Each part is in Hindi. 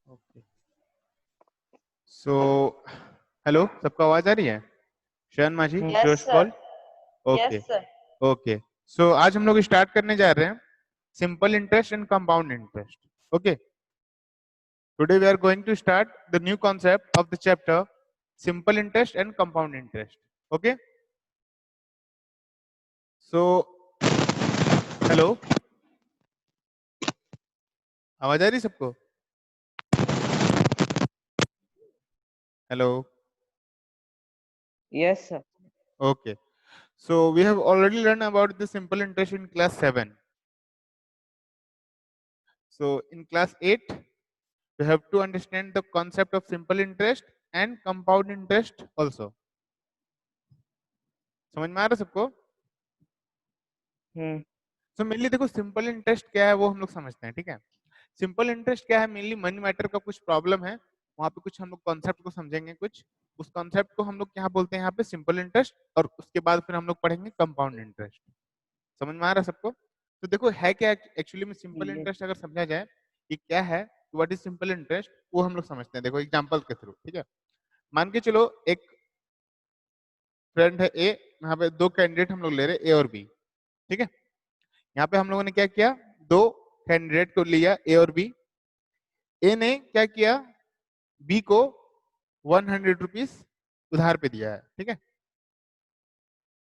ओके सो हेलो, सबको आवाज आ रही है? शयन माझी, Yes, Josh sir. Paul. Okay Yes, sir. Okay so आज हम लोग स्टार्ट करने जा रहे हैं simple interest and compound interest. Okay, today we are going to start the new concept of the chapter simple interest and compound interest. Okay so hello, आवाज आ रही सबको? Hello. Yes, sir. Okay, so we have already learned about the simple interest in class 7. So in class 8 we have to understand the concept of simple interest and compound interest also. समझ में आ रहा है सबको? तो मेनली देखो सिंपल इंटरेस्ट क्या है वो हम लोग समझते हैं, ठीक है। सिंपल इंटरेस्ट क्या है? मेनली मनी मैटर का कुछ प्रॉब्लम है, वहां पे कुछ हम लोग कॉन्सेप्ट को समझेंगे, कुछ उस कॉन्सेप्ट को हम लोग क्या बोलते हैं यहाँ पे सिंपल इंटरेस्ट, और उसके बाद फिर हम लोग पढ़ेंगे कंपाउंड इंटरेस्ट। समझ में आ रहा है सबको? तो देखो है क्या एक्चुअली में सिंपल Yes. इंटरेस्ट, अगर समझा जाए कि क्या है, व्हाट इज सिंपल इंटरेस्ट, वो हम लोग समझते हैं। देखो एग्जांपल के थ्रू, ठीक है। मान के चलो एक फ्रेंड है ए, यहाँ पे दो कैंडिडेट हम लोग ले रहे ए और बी, ठीक है। यहाँ पे हम लोगों ने क्या किया, दो कैंडिडेट को लिया ए और बी। ए ने क्या किया, बी को 100 रुपीज उधार पे दिया है, ठीक है।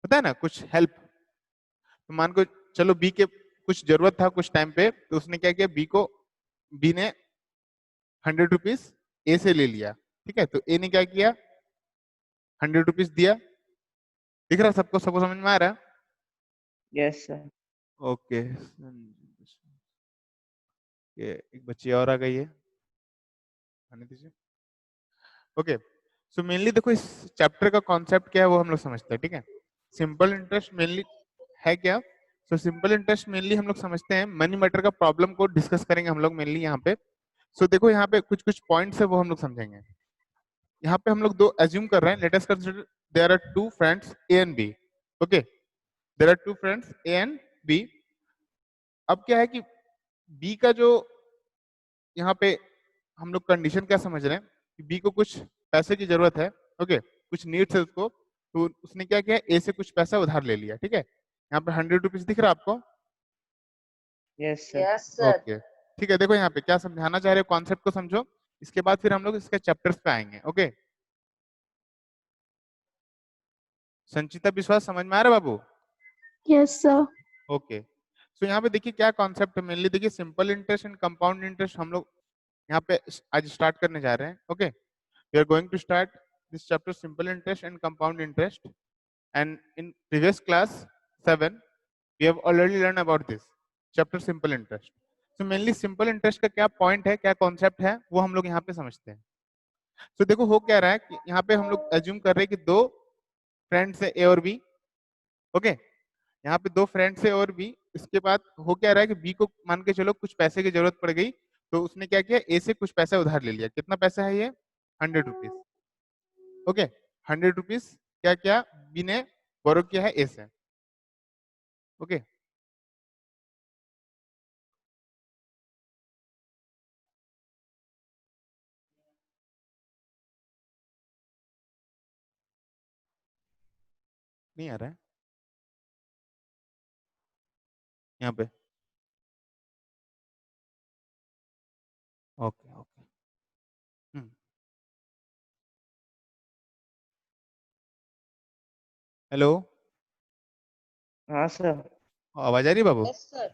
पता है ना, कुछ हेल्प। तो मान को चलो बी के कुछ जरूरत था कुछ टाइम पे, तो उसने क्या किया, बी ने 100 रुपीज ए से ले लिया, ठीक है। तो ए ने क्या किया, 100 रुपीज दिया। दिख रहा सबको? सबको समझ में आ रहा है? Yes, sir. ओके, ये एक बच्ची और आ गई है, आने दीजिए। ओके, सो मेनली देखो इस चैप्टर का कॉन्सेप्ट क्या है वो हम लोग समझते हैं, ठीक है। सिंपल इंटरेस्ट मेनली है क्या? सो सिंपल इंटरेस्ट मेनली हम लोग समझते हैं मनी मैटर का प्रॉब्लम को डिस्कस करेंगे हम लोग मेनली यहाँ पे। सो देखो यहाँ पे कुछ कुछ पॉइंट्स है वो हम लोग समझेंगे। यहाँ पे हम लोग दो एज्यूम कर रहे हैं, let us consider there are two friends A and B. Okay, there are two friends A and B. अब क्या है कि बी का जो यहाँ पे हम लोग कंडीशन क्या समझ रहे हैं कि बी को कुछ पैसे की जरूरत है, ओके, कुछ नीड्स है उसको, तो उसने क्या किया, ए से कुछ पैसा उधार ले लिया, ठीक है। यहाँ पे 100 रुपीज दिख रहा है आपको? Yes, sir. Yes, sir. Okay, ठीक है। देखो यहाँ पे क्या समझाना चाह रहे हो, कॉन्सेप्ट को समझो, इसके बाद फिर हम लोग इसके चैप्टर्स पे आएंगे। ओके, संचिता विश्वास समझ में आ रहा है बाबू? Yes sir. ओके, सो यहाँ पे देखिए क्या कॉन्सेप्ट है मेनली। देखिए simple interest and compound interest हम लोग यहाँ पे आज स्टार्ट करने जा रहे हैं। Okay, we are going to start this chapter simple interest and compound interest, and in previous class 7 we have already learn about this chapter simple interest. So mainly simple interest का क्या पॉइंट है, क्या कॉन्सेप्ट है, वो हम लोग यहाँ पे समझते हैं। सो देखो हो क्या रहा है कि यहाँ पे हम लोग एज्यूम कर रहे हैं कि दो फ्रेंड्स है ए और बी। ओके, यहाँ पे दो फ्रेंड्स है और बी, इसके बाद हो क्या रहा है कि बी को मान के चलो कुछ पैसे की जरूरत पड़ गई, तो उसने क्या किया, ए से कुछ पैसा उधार ले लिया। कितना पैसा है ये? 100 रुपीज। ओके, 100 रुपीज क्या क्या बी ने बोरो किया है ए से। ओके, नहीं आ रहा है यहाँ पे? ओके ओके, हेलो, हाँ सर। आवाज आ रही है बाबू? Yes, sir.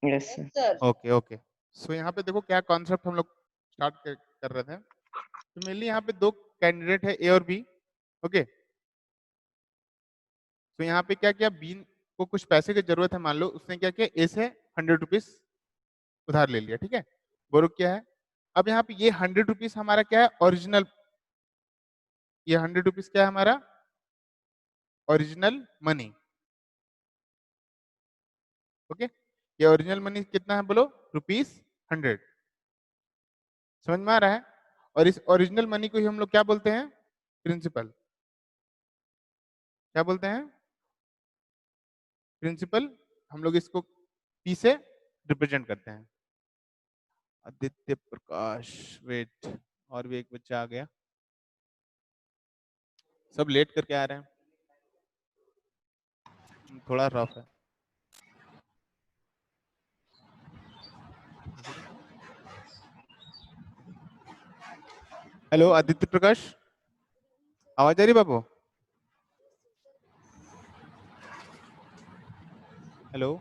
Yes, yes sir. Sir. Okay okay, so यहाँ पे देखो क्या कॉन्सेप्ट हम लोग स्टार्ट कर रहे थे। तो मेनली यहाँ पे दो कैंडिडेट है ए और बी। ओके, तो यहाँ पे क्या किया, बी को कुछ पैसे की जरूरत है, मान लो उसने क्या किया, ए से 100 रुपीज उधार ले लिया, ठीक है, बोरो किया है। अब यहाँ पे ये 100 रुपीज हमारा क्या है, ओरिजिनल। ये 100 रुपीज क्या है हमारा? Original money. ओके, ये ओरिजिनल मनी कितना है बोलो? ₹100। समझ में आ रहा है? और इस ओरिजिनल मनी को ही हम लोग क्या बोलते हैं? प्रिंसिपल। क्या बोलते हैं? प्रिंसिपल। हम लोग इसको पी से रिप्रेजेंट करते हैं। आदित्य प्रकाश, वेट, और भी एक बच्चा आ गया, सब लेट करके आ रहे हैं, थोड़ा रफ है। हेलो आदित्य प्रकाश, आवाज आ रही बाबू? हेलो,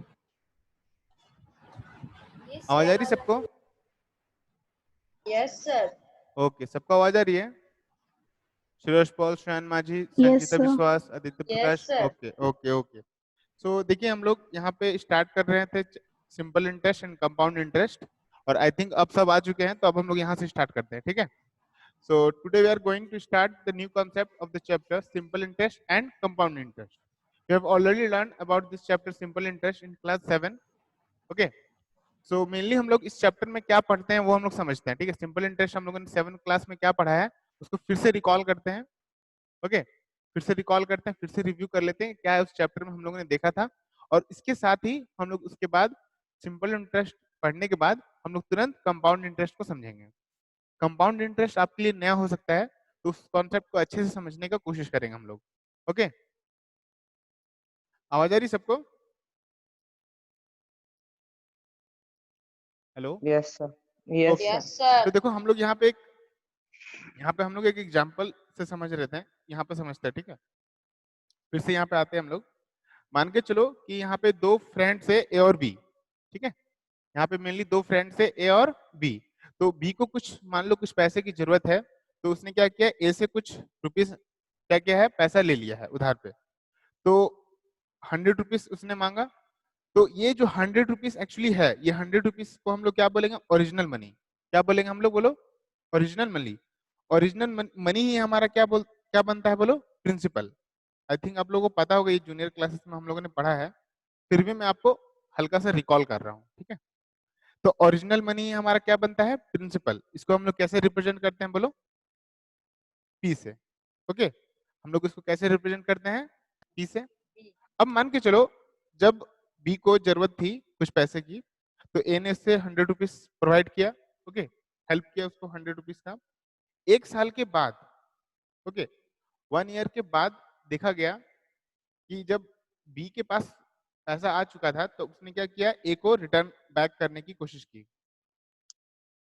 आवाज आ रही सबको? Yes sir. ओके, सबको आवाज आ रही है? सुरेश पॉल, श्रेयान माझी, Yes, Sanjita sir. Vishwas, Aditya Yes, Prakash. sir. Okay okay okay. So देखिए हम लोग यहाँ पे स्टार्ट कर रहे थे simple interest and compound interest, और आई थिंक अब सब आ चुके हैं, तो अब हम लोग यहाँ से स्टार्ट करते हैं, ठीक है? So today we are going to start the new concept of the chapter simple interest and compound interest. We have already learned about this chapter simple interest in class 7. Okay. So mainly हम लोग इस चैप्टर में क्या पढ़ते हैं वो हम लोग समझते हैं, ठीक है? सिंपल इंटरेस्ट हम लोगों ने 7 क्लास में क्या पढ़ा है उसको फिर से रिकॉल करते हैं। ओके, फिर से रिकॉल करते हैं, फिर से रिव्यू कर लेते हैं क्या है उस चैप्टर में हम लोगों ने देखा था, और इसके साथ ही हम लोग उसके बाद सिंपल इंटरेस्ट पढ़ने के बाद हम लोग तुरंत कंपाउंड इंटरेस्ट को समझेंगे। कंपाउंड इंटरेस्ट आपके लिए नया हो सकता है, तो उस कॉन्सेप्ट को अच्छे से समझने का कोशिश करेंगे हम लोग। ओके, आवाज आ रही सबको? Hello, Yes, sir. Yes, Okay. sir. Yes sir. तो देखो हम लोग यहाँ पे हम लोग एक एग्जाम्पल से समझ रहे थे, यहाँ पे समझते हैं, ठीक है? फिर से यहाँ पे आते हैं हम लोग। मान के चलो कि यहाँ पे दो फ्रेंड्स है ए और बी, ठीक है? यहाँ पे मेनली दो फ्रेंड्स है ए और बी। तो बी को कुछ मान लो कुछ पैसे की जरूरत है, तो उसने क्या किया, ए से कुछ रुपीस क्या किया है, पैसा ले लिया है उधार पे। तो 100 रुपीस उसने मांगा। तो ये जो 100 रुपीस एक्चुअली है, ये 100 रुपीस को हम लोग क्या बोलेंगे, ओरिजिनल मनी। क्या बोलेंगे हम लोग, बोलो? Original money. ओरिजिनल मनी ही हमारा क्या बनता है, बोलो? प्रिंसिपल। आई थिंक आप लोगों को पता होगा, ये जूनियर क्लासेस में हम लोगों ने पढ़ा है, फिर भी मैं आपको हल्का सा रिकॉल कर रहा हूँ, ठीक है? तो ओरिजिनल मनी हमारा क्या बनता है, प्रिंसिपल। इसको हम लोग कैसे रिप्रेजेंट करते हैं, बोलो? पी से। ओके, हम लोग इसको कैसे रिप्रेजेंट करते हैं, पी से। अब मान के चलो जब बी को जरूरत थी कुछ पैसे की, तो ए ने इससे 100 रुपीज प्रोवाइड किया। ओके, हेल्प किया उसको 100 रुपीज का। एक साल के बाद, ओके, 1 ईयर के बाद देखा गया कि जब बी के पास पैसा आ चुका था, तो उसने क्या किया, ए को रिटर्न बैक करने की कोशिश की।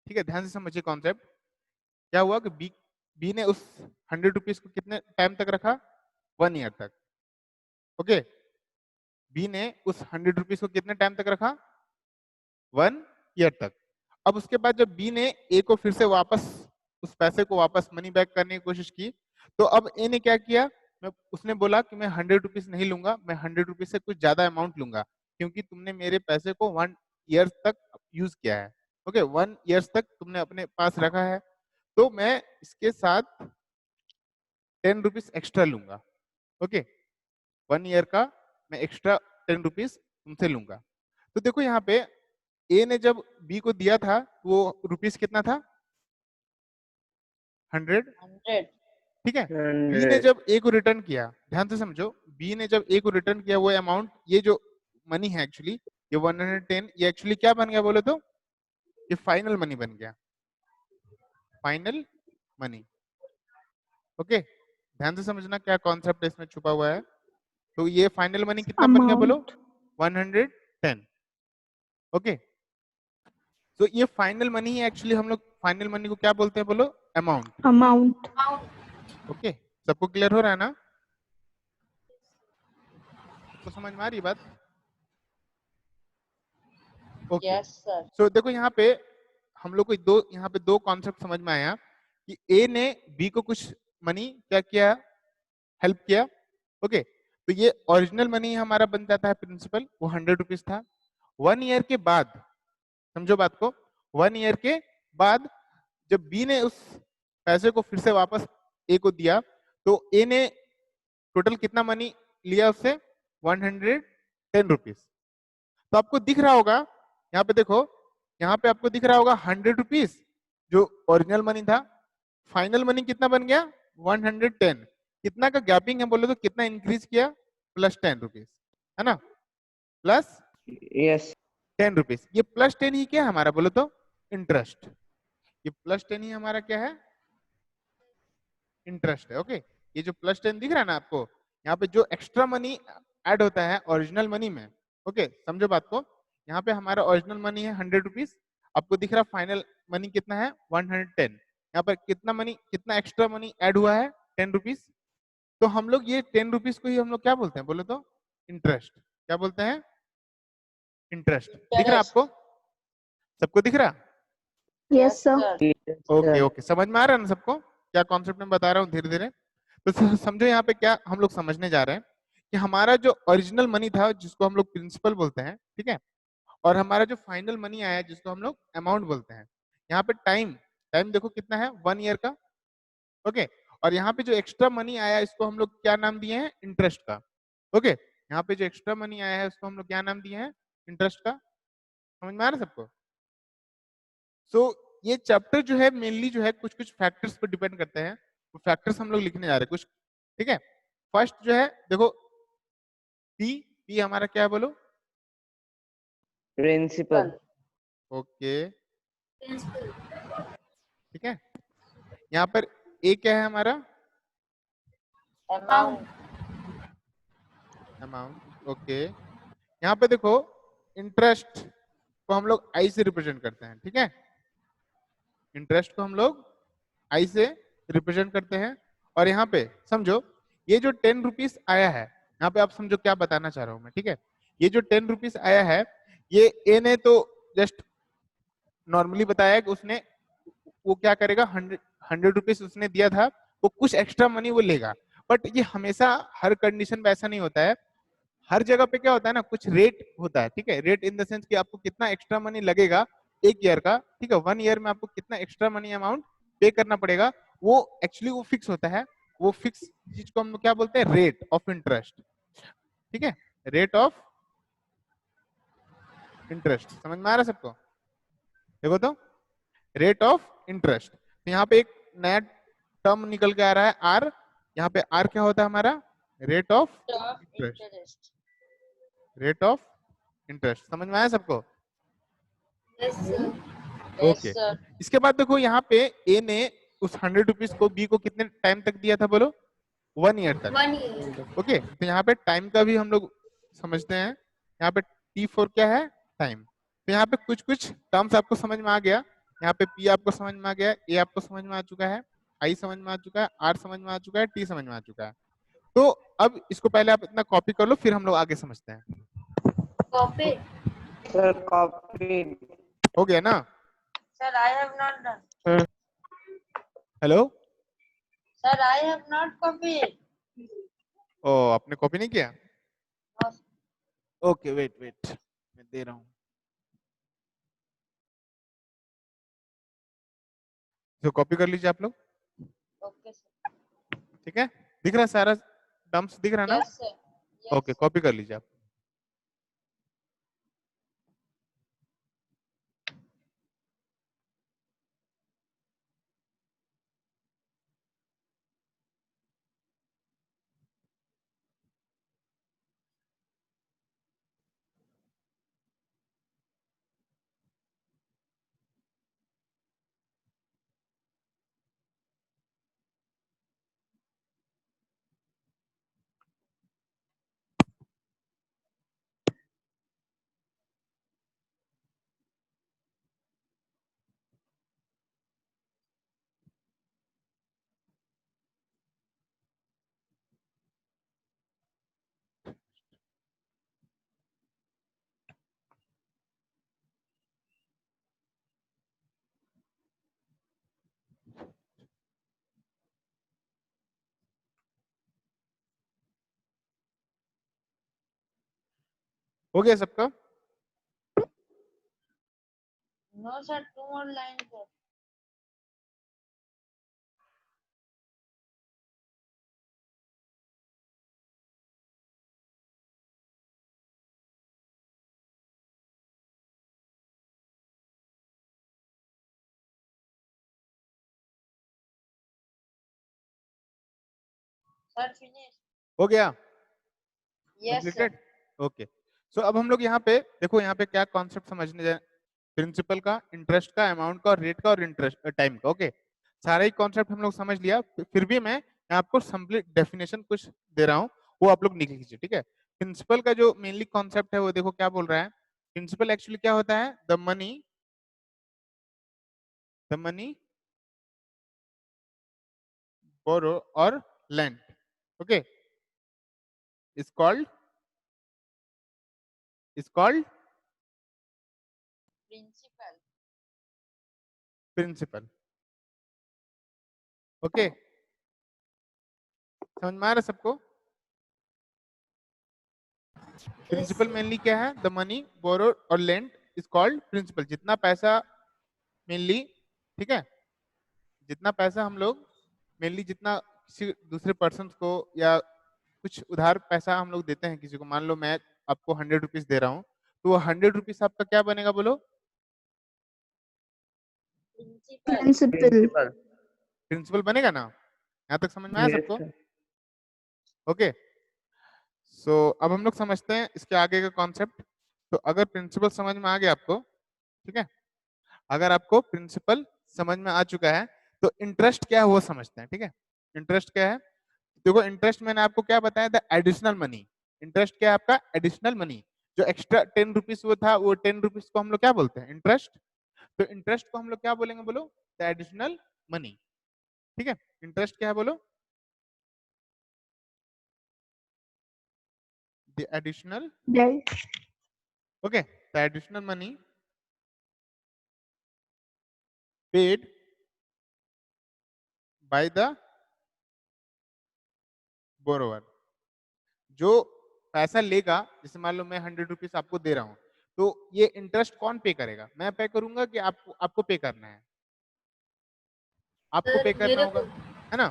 ठीक है, ध्यान से समझिए कॉन्सेप्ट। क्या हुआ कि बी ने उस 100 रुपीज को कितने टाइम तक रखा, 1 ईयर तक। ओके, बी ने उस 100 रुपीज को कितने टाइम तक रखा, 1 ईयर तक। अब उसके बाद जब बी ने ए को फिर से वापस उस पैसे को वापस मनी बैक करने की कोशिश की, तो अब ए ने क्या किया, उसने बोला कि मैं 100 रुपीज नहीं लूंगा, मैं 100 रुपीज से कुछ ज्यादा अमाउंट लूंगा, क्योंकि तुमने मेरे पैसे को 1 ईयर तक यूज किया है। ओके, 1 ईयर्स तक तुमने अपने पास रखा है, तो मैं इसके साथ 10 रुपीज एक्स्ट्रा लूंगा। ओके, 1 ईयर का मैं एक्स्ट्रा 10 रुपीज तुमसे लूंगा। तो देखो यहाँ पे ए ने जब बी को दिया था, वो रुपीस कितना था, 100। 100। ठीक है, बी ने 100. जब ए को रिटर्न किया, ध्यान से समझो, बी ने जब ए को रिटर्न किया, वो अमाउंट, ये जो मनी है एक्चुअली, ये 110, ये एक्चुअली क्या बन गया बोले तो, ये फाइनल मनी बन गया, फाइनल मनी। ओके, ध्यान से समझना क्या कॉन्सेप्ट इसमें छुपा हुआ है। तो ये फाइनल मनी कितना बन गया बोलो, 110। ओके, तो ये फाइनल मनी है एक्चुअली, हम लोग फाइनल मनी को क्या बोलते हैं, बोलो? अमाउंट। Amount. ओके, सबको क्लियर हो रहा है ना? सबको समझ में आ रही बात? Okay, yes sir. सो देखो यहाँ पे हम लोग को यहाँ पे दो कॉन्सेप्ट समझ में आया कि ए ने बी को कुछ मनी क्या किया, हेल्प किया। ओके, तो ये ओरिजिनल मनी हमारा बन जाता है प्रिंसिपल, वो 100 रुपीज था। 1 ईयर के बाद, समझो बात को, 1 ईयर के बाद जब बी ने उस पैसे को फिर से वापस ए को दिया, तो ए ने टोटल कितना मनी लिया उससे, 110 रुपीज। तो आपको दिख रहा होगा यहाँ पे, देखो यहाँ पे आपको दिख रहा होगा 100 रुपीज जो ओरिजिनल मनी था, फाइनल मनी कितना बन गया, 110। कितना का गैपिंग है बोले तो, कितना इंक्रीज किया, +10 रुपीज, है ना, +10 Yes. रुपीज। ये +10 ही क्या है हमारा बोले तो, इंटरेस्ट। ये +10 ही हमारा क्या है, इंटरेस्ट है। ओके, ये जो +10 दिख रहा है ना आपको, यहाँ पे जो एक्स्ट्रा मनी ऐड होता है ओरिजिनल मनी में, ओके समझो बात को, यहाँ पे हमारा ओरिजिनल मनी है 100 रुपीज, आपको दिख रहा फाइनल मनी कितना है 110, यहाँ पर कितना मनी, कितना एक्स्ट्रा मनी ऐड हुआ है 10 रुपीज। तो हम लोग ये 10 रुपीज को ही हम लोग क्या बोलते हैं, बोलो तो इंटरेस्ट। क्या बोलते हैं, इंटरेस्ट। दिख रहा आपको, सबको दिख रहा? Yes sir. ओके ओके, समझ में आ रहा है ना सबको क्या कॉन्सेप्ट में बता रहा हूँ धीरे धीरे। तो समझो यहाँ पे क्या हम लोग समझने जा रहे हैं कि हमारा जो ओरिजिनल मनी था जिसको हम लोग प्रिंसिपल बोलते हैं, ठीक है, और हमारा जो फाइनल मनी आया जिसको हम लोग अमाउंट बोलते हैं। यहाँ पे टाइम, टाइम देखो कितना है 1 ईयर का, ओके, और यहाँ पे जो एक्स्ट्रा मनी आया इसको हम लोग क्या नाम दिए हैं, इंटरेस्ट का। ओके, यहाँ पे जो एक्स्ट्रा मनी आया है उसको हम लोग क्या नाम दिए हैं, इंटरेस्ट का। समझ में आ रहा है सबको? सो ये चैप्टर जो है मेनली जो है कुछ कुछ फैक्टर्स पर डिपेंड करते हैं, वो फैक्टर्स हम लोग लिखने जा रहे हैं कुछ, ठीक है। फर्स्ट जो है देखो पी, पी हमारा क्या है बोलो, प्रिंसिपल। ओके ठीक है। यहाँ पर ए क्या है हमारा, अमाउंट। Amount, okay. यहाँ पे देखो इंटरेस्ट को हम लोग आई से रिप्रेजेंट करते हैं, ठीक है, इंटरेस्ट को हम लोग आई से रिप्रेजेंट करते हैं। और यहाँ पे समझो ये जो 10 रुपीज आया है, यहाँ पे आप समझो क्या बताना चाह रहा हूँ मैं, ठीक है। ये जो 10 रुपीज आया है, ये ए ने तो जस्ट नॉर्मली बताया कि उसने वो क्या करेगा, 100 रुपीज उसने दिया था, वो कुछ एक्स्ट्रा मनी वो लेगा। बट ये हमेशा हर कंडीशन में ऐसा नहीं होता है, हर जगह पे क्या होता है ना, कुछ रेट होता है, ठीक है। रेट इन द सेंस कि आपको कितना एक्स्ट्रा मनी लगेगा 1 ईयर का, ठीक है, 1 ईयर में आपको कितना एक्स्ट्रा मनी अमाउंट पे करना पड़ेगा, वो एक्चुअली वो फिक्स होता है। वो फिक्स चीज को हम लोग क्या बोलते हैं, रेट ऑफ इंटरेस्ट, ठीक है, रेट ऑफ इंटरेस्ट। समझ में आ रहा है सबको? देखो तो रेट ऑफ इंटरेस्ट, तो यहाँ पे एक नया टर्म निकल के आ रहा है आर। यहाँ पे आर क्या होता है हमारा, rate of interest, rate of interest. समझ में आया सबको? Yes sir. ओके, इसके बाद देखो यहाँ पे ए ने उस 100 रुपीज को बी को कितने टाइम तक दिया था बोलो, 1 ईयर तक। 1 ईयर। ओके, तो यहाँ पे टाइम का भी हम लोग समझते हैं। यहाँ पे T4 क्या है, टाइम। तो यहाँ पे कुछ कुछ टर्म्स आपको समझ में आ गया। यहाँ पे P आपको समझ में आ गया, ए आपको समझ में आ चुका है, आई समझ में आ चुका है, आर समझ में आ चुका है, टी समझ में आ चुका है। तो अब इसको पहले आप इतना कॉपी कर लो, फिर हम लोग आगे समझते हैं। कॉपी। Sir copy. हो गया ना? Sir I have not done. Hello, sir I have not copy. ओ आपने कॉपी नहीं किया? ओके वेट वेट, मैं दे रहा हूँ। तो कॉपी कर लीजिए आप लोग, ओके सर। ठीक है। दिख रहा है सारा टर्म्स दिख रहा है ना? Yes sir. ओके, कॉपी कर लीजिए आप। हो गया सबका? No sir, 2 more lines sir. Sir finish. हो गया yes sir. Completed? Okay, so अब हम लोग यहाँ पे देखो, यहाँ पे क्या कॉन्सेप्ट समझने प्रिंसिपल का, इंटरेस्ट का, अमाउंट का, और रेट का, और इंटरेस्ट टाइम का। ओके, सारा ही कॉन्सेप्ट हम लोग समझ लिया। फिर भी मैं आपको सिंपली डेफिनेशन कुछ दे रहा हूँ, वो आप लोग लिख लीजिए, ठीक है। प्रिंसिपल का जो मेनली कॉन्सेप्ट है वो देखो क्या बोल रहा है। प्रिंसिपल एक्चुअली क्या होता है, द मनी बोरो और lend, okay, is called Principal. Principal. Okay, समझ में आ रहा है सबको। प्रिंसिपल मेनली क्या है, द मनी बोरो और लेंड इज कॉल्ड प्रिंसिपल। जितना पैसा मेनली, ठीक है, जितना पैसा हम लोग मेनली जितना किसी दूसरे पर्सन को या कुछ उधार पैसा हम लोग देते हैं किसी को, मान लो मैं आपको 100 रुपीज दे रहा हूँ, तो वो 100 रुपीज आपका क्या बनेगा बोलो। Principal. Principal. प्रिंसिपल बनेगा ना, यहाँ तक समझ में आया Yes, सबको। sir. ओके, सो अब हम लोग समझते हैं इसके आगे का कॉन्सेप्ट। तो अगर प्रिंसिपल समझ में आ गया आपको, ठीक है, अगर आपको प्रिंसिपल समझ में आ चुका है, तो इंटरेस्ट क्या है वो समझते हैं, ठीक है। इंटरेस्ट क्या है, देखो इंटरेस्ट मैंने आपको क्या बताया था, एडिशनल मनी। इंटरेस्ट क्या है आपका, एडिशनल मनी। जो एक्स्ट्रा 10 रुपीज वो था, वो 10 रुपीज को हम लोग क्या बोलते हैं, इंटरेस्ट। तो इंटरेस्ट को हम लोग क्या बोलेंगे बोलो, द एडिशनल मनी, ठीक है। इंटरेस्ट क्या है बोलो, the additional, okay, the additional money paid by the borrower. जो पैसा लेगा, जैसे मान लो मैं 100 रुपीज आपको दे रहा हूँ, तो ये इंटरेस्ट कौन पे करेगा, मैं पे करूंगा कि आपको पे करना है, आपको पे करना होगा, है ना,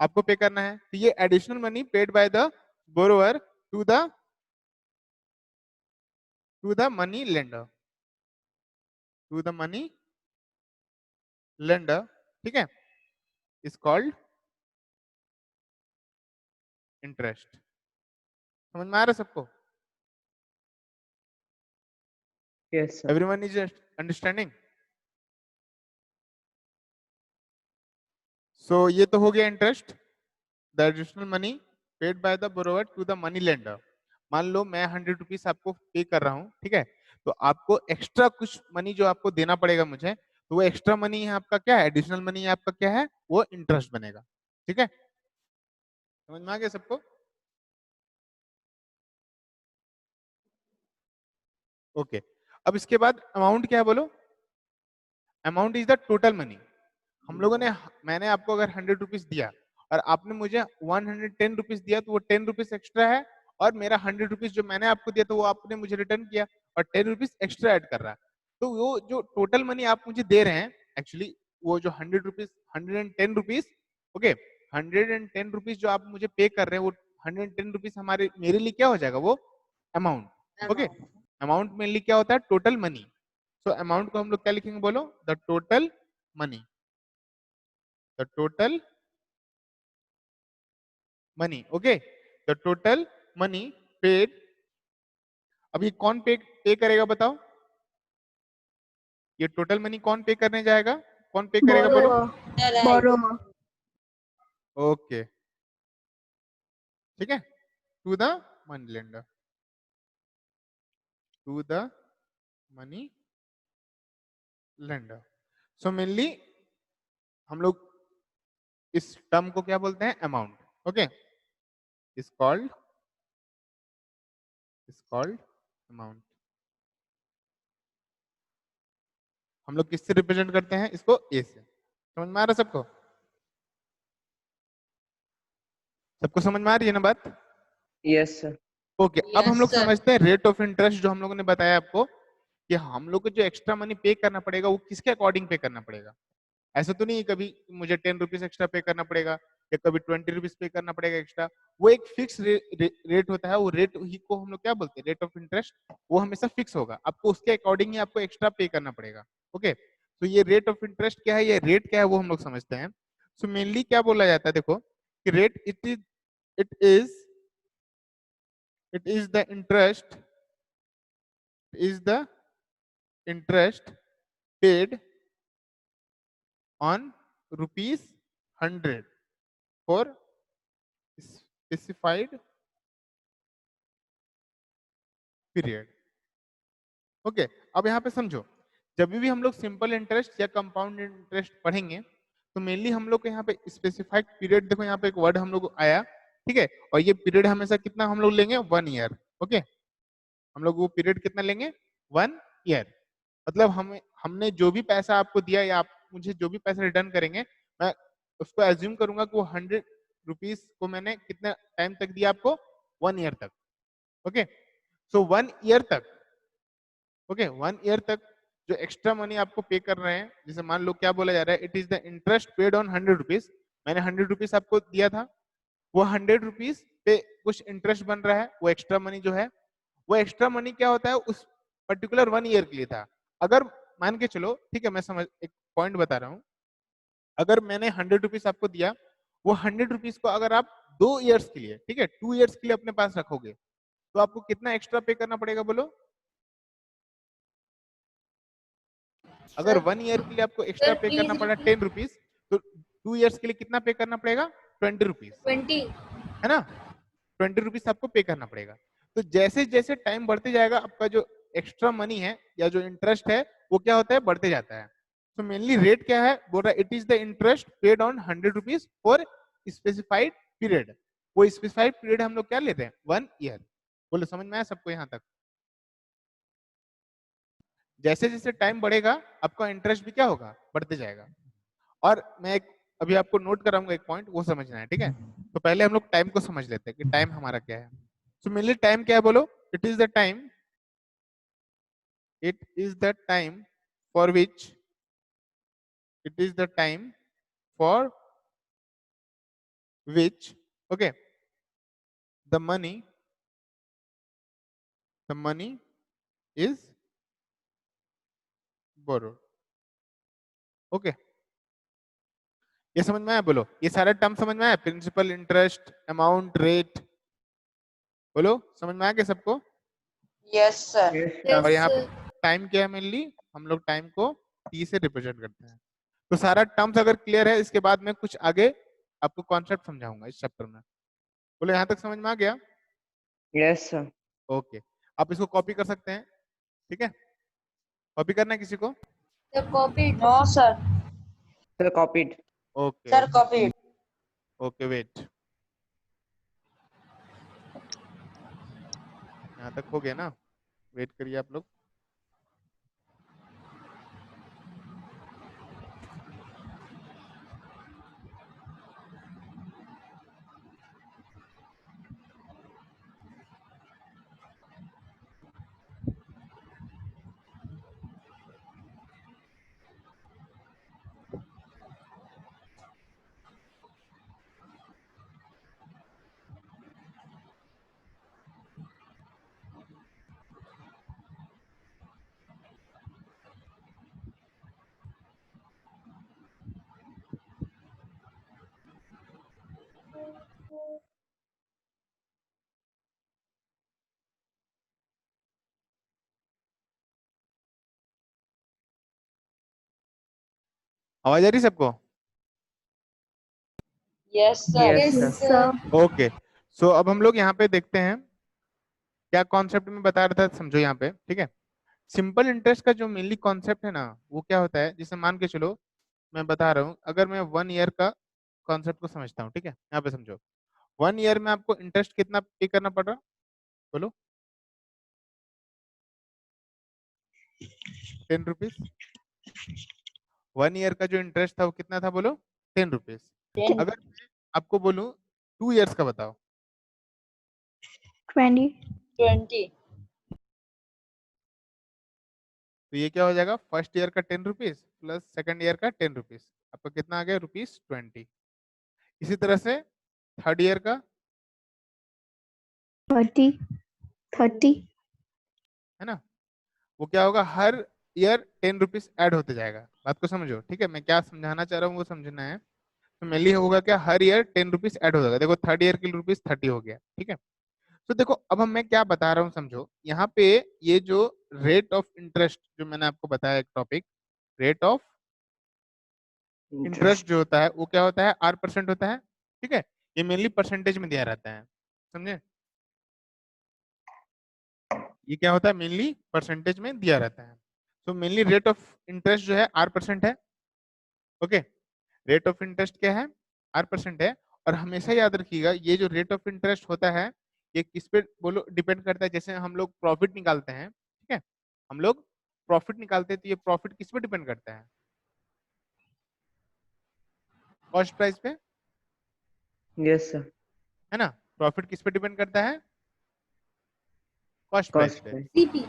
आपको पे करना है। तो ये additional money paid by the borrower to the money lender, to the money lender, ठीक है, इज कॉल्ड इंटरेस्ट। समझ में आ रहा है सबको, Yes, sir. Everyone is understanding. So ये तो हो गया interest, the additional money paid by the borrower to the money lender. मान लो मैं 100 रुपीज आपको पे कर रहा हूँ, ठीक है, तो आपको एक्स्ट्रा कुछ मनी जो आपको देना पड़ेगा मुझे, तो वो एक्स्ट्रा मनी है आपका क्या है, एडिशनल मनी है आपका क्या है, वो इंटरेस्ट बनेगा, ठीक है। समझ में आ गया सबको। ओके, अब इसके बाद अमाउंट क्या है बोलो, amount is the total money. हम लोगों ने, मैंने आपको अगर 100 रुपीज दिया और आपने मुझे 110 रुपीज दिया, तो वो 10 रुपीज एक्स्ट्रा है, और मेरा 100 रुपीज जो मैंने आपको दिया तो वो आपने मुझे रिटर्न किया, और 10 रुपीज एक्स्ट्रा ऐड कर रहा है। तो वो जो टोटल मनी आप मुझे दे रहे हैं, एक्चुअली वो जो 100 रुपीज, 110 रुपीज, ओके, 110 रुपीज जो आप मुझे पे कर रहे हैं, वो 110 रुपीज हमारे मेरे लिए क्या हो जाएगा, वो अमाउंट। ओके, अमाउंट मेनली क्या होता है, टोटल मनी। सो अमाउंट को हम लोग क्या लिखेंगे बोलो, the total money, the total money, okay, the total money paid. अभी कौन पे करेगा बताओ, ये टोटल मनी कौन पे करने जाएगा, कौन पे करेगा बोलो, Borrower. ओके, ठीक है, to the money lender, to the money lender. So mainly हम लोग इस टर्म को क्या बोलते हैं, amount, okay, is called amount. हम लोग किससे रिप्रेजेंट करते हैं इसको, ए से। समझ में आ रहा है सबको, सबको समझ में आ रही है ना बात। Yes, sir. ओके, अब हम लोग Yes, sir. समझते हैं रेट ऑफ इंटरेस्ट, जो हम लोगों ने बताया आपको कि हम लोग को जो एक्स्ट्रा मनी पे करना पड़ेगा वो किसके अकॉर्डिंग पे करना पड़ेगा। ऐसा तो नहीं है कभी मुझे 10 रुपीज एक्स्ट्रा पे करना पड़ेगा, या कभी 20 रुपीज पे करना पड़ेगा एक्स्ट्रा। वो एक फिक्स रेट होता है, वो रेट ही को हम लोग क्या बोलते हैं, रेट ऑफ इंटरेस्ट। वो हमेशा फिक्स होगा, आपको उसके अकॉर्डिंग ही आपको एक्स्ट्रा पे करना पड़ेगा। ओके, तो ये रेट ऑफ इंटरेस्ट क्या है, ये रेट क्या है वो हम लोग समझते हैं। सो मेनली क्या बोला जाता है देखो, कि rate it is the interest, is the interest paid on ₹100 for specified period. Okay अब यहाँ पे समझो, जब भी हम लोग सिंपल इंटरेस्ट या कंपाउंड इंटरेस्ट पढ़ेंगे तो मेनली हम लोग को यहाँ पे स्पेसिफाइड पीरियड, देखो यहाँ पे एक वर्ड हम लोग को आया, ठीक है, और ये पीरियड हमेशा कितना हम लोग लेंगे, 1 ईयर। ओके, हम लोग वो पीरियड कितना लेंगे, 1 ईयर। मतलब हमने जो भी पैसा आपको दिया या आप मुझे जो भी पैसा रिटर्न करेंगे, मैं उसको एज्यूम करूंगा कि वो 100 रुपीज को मैंने कितना टाइम तक दिया आपको, 1 ईयर तक। ओके, सो 1 ईयर तक, ओके 1 ईयर तक जो एक्स्ट्रा मनी आपको पे कर रहे हैं, जैसे मान लो क्या बोला जा रहा है, it is the interest paid on 100 rupees, मैंने 100 रुपीज आपको दिया था, वो 100 रुपीज पे कुछ इंटरेस्ट बन रहा है, वो एक्स्ट्रा मनी जो है, वो एक्स्ट्रा मनी क्या होता है, उस पर्टिकुलर 1 ईयर के लिए था। अगर मान के चलो, ठीक है, मैं समझ एक पॉइंट बता रहा हूँ, अगर मैंने 100 रुपीज आपको दिया, वो 100 रुपीज को अगर आप 2 ईयर्स के लिए, ठीक है, 2 ईयर्स के लिए अपने पास रखोगे तो आपको कितना एक्स्ट्रा पे करना पड़ेगा बोलो? अगर 1 ईयर के लिए आपको एक्स्ट्रा पे करना पड़ा 10 रुपीज, तो 2 ईयर्स के लिए कितना पे करना पड़ेगा, 20 रुपीज, 20 है ना, 20 रुपीज आपको पे करना पड़ेगा। तो जैसे जैसे टाइम बढ़ते जाएगा आपका जो एक्स्ट्रा मनी है या जो इंटरेस्ट है वो क्या होता है, बढ़ते जाता है। तो मेनली रेट क्या है, बोल रहा है it is the interest paid on 100 rupees for specified period. वो स्पेसिफाइड पीरियड हम लोग क्या लेते हैं, 1 ईयर। बोलो समझ में आया सबको यहाँ तक? जैसे जैसे टाइम बढ़ेगा आपका इंटरेस्ट भी क्या होगा, बढ़ते जाएगा। और मैं एक अभी आपको नोट कराऊंगा एक पॉइंट, वो समझना है, ठीक है। तो पहले हम लोग टाइम को समझ लेते हैं कि टाइम हमारा क्या है। सो मेनली टाइम क्या है बोलो, it is the time, it is the time for which, it is the time for which, okay, the money is borrowed। Okay, ये समझ में आया? बोलो ये सारा टर्म समझ में आया, प्रिंसिपल, इंटरेस्ट, अमाउंट, रेट, बोलो समझ में आया क्या सबको? yes sir Yes, और यहाँ पे टाइम क्या है, मेनली हम लोग टाइम को टी से रिप्रेजेंट करते हैं। तो सारा टर्म्स अगर क्लियर है, इसके बाद मैं कुछ आगे आपको कॉन्सेप्ट समझाऊंगा इस चैप्टर में। बोलो यहाँ तक समझ में आ गया? yes sir. ओके, आप इसको कॉपी कर सकते हैं, ठीक है, कॉपी करना है किसी को? the copied no sir Sir, copied. Okay sir copied okay wait, यहाँ तक हो गया ना, वेट करिए आप लोग। आवाज आ रही सबको? yes sir Yes, sir. Okay, so अब हम लोग यहाँ पे देखते हैं क्या कॉन्सेप्ट में बता रहा था, समझो यहाँ पे, ठीक है। सिंपल इंटरेस्ट का जो मेनली कॉन्सेप्ट है ना, वो क्या होता है, जैसे मान के चलो मैं बता रहा हूँ, अगर मैं 1 ईयर का कॉन्सेप्ट को समझता हूँ, ठीक है, यहाँ पे समझो 1 ईयर में आपको इंटरेस्ट कितना पे करना पड़ रहा, बोलो? 10 रुपीज। 1 ईयर का जो इंटरेस्ट था वो कितना था, बोलो? 10 रुपीज। 10 अगर मैं आपको बोलूं 2 ईयर्स का बताओ, 20 20 तो ये क्या हो जाएगा, फर्स्ट ईयर का 10 रुपीज प्लस सेकंड ईयर का 10 रुपीज, आपका कितना आ गया, ₹20। इसी तरह से थर्ड ईयर का 30 है ना, वो क्या होगा, हर ईयर 10 रुपीज ऐड होते जाएगा। बात को समझो, ठीक है, मैं क्या समझाना चाह रहा हूँ वो समझना है। तो मेनली होगा क्या, हर ईयर 10 रुपीज ऐड हो जाएगा। देखो थर्ड ईयर के लिए ₹30 हो गया, ठीक है। तो देखो अब हम मैं क्या बता रहा हूँ समझो, यहाँ पे ये जो रेट ऑफ इंटरेस्ट जो मैंने आपको बताया एक टॉपिक, रेट ऑफ इंटरेस्ट जो होता है वो क्या होता है, R% होता है। ठीक है, ये मेनली परसेंटेज में दिया रहता है, समझे? ये क्या होता है, मेनली परसेंटेज में दिया रहता है। तो मेनली रेट ऑफ इंटरेस्ट जो है R% है। ओके, रेट ऑफ इंटरेस्ट क्या है, R% है। और हमेशा याद रखिएगा ये जो रेट ऑफ इंटरेस्ट होता है ये किस पे बोलो डिपेंड करता है। जैसे हम लोग प्रॉफिट निकालते हैं, ठीक है, हम लोग प्रॉफिट निकालते हैं तो ये प्रॉफिट किस पे डिपेंड करता है, कॉस्ट प्राइस पे, Yes, sir. है ना? प्रॉफिट किस पे डिपेंड करता है, कॉस्ट प्राइस Cost पे। price. CP.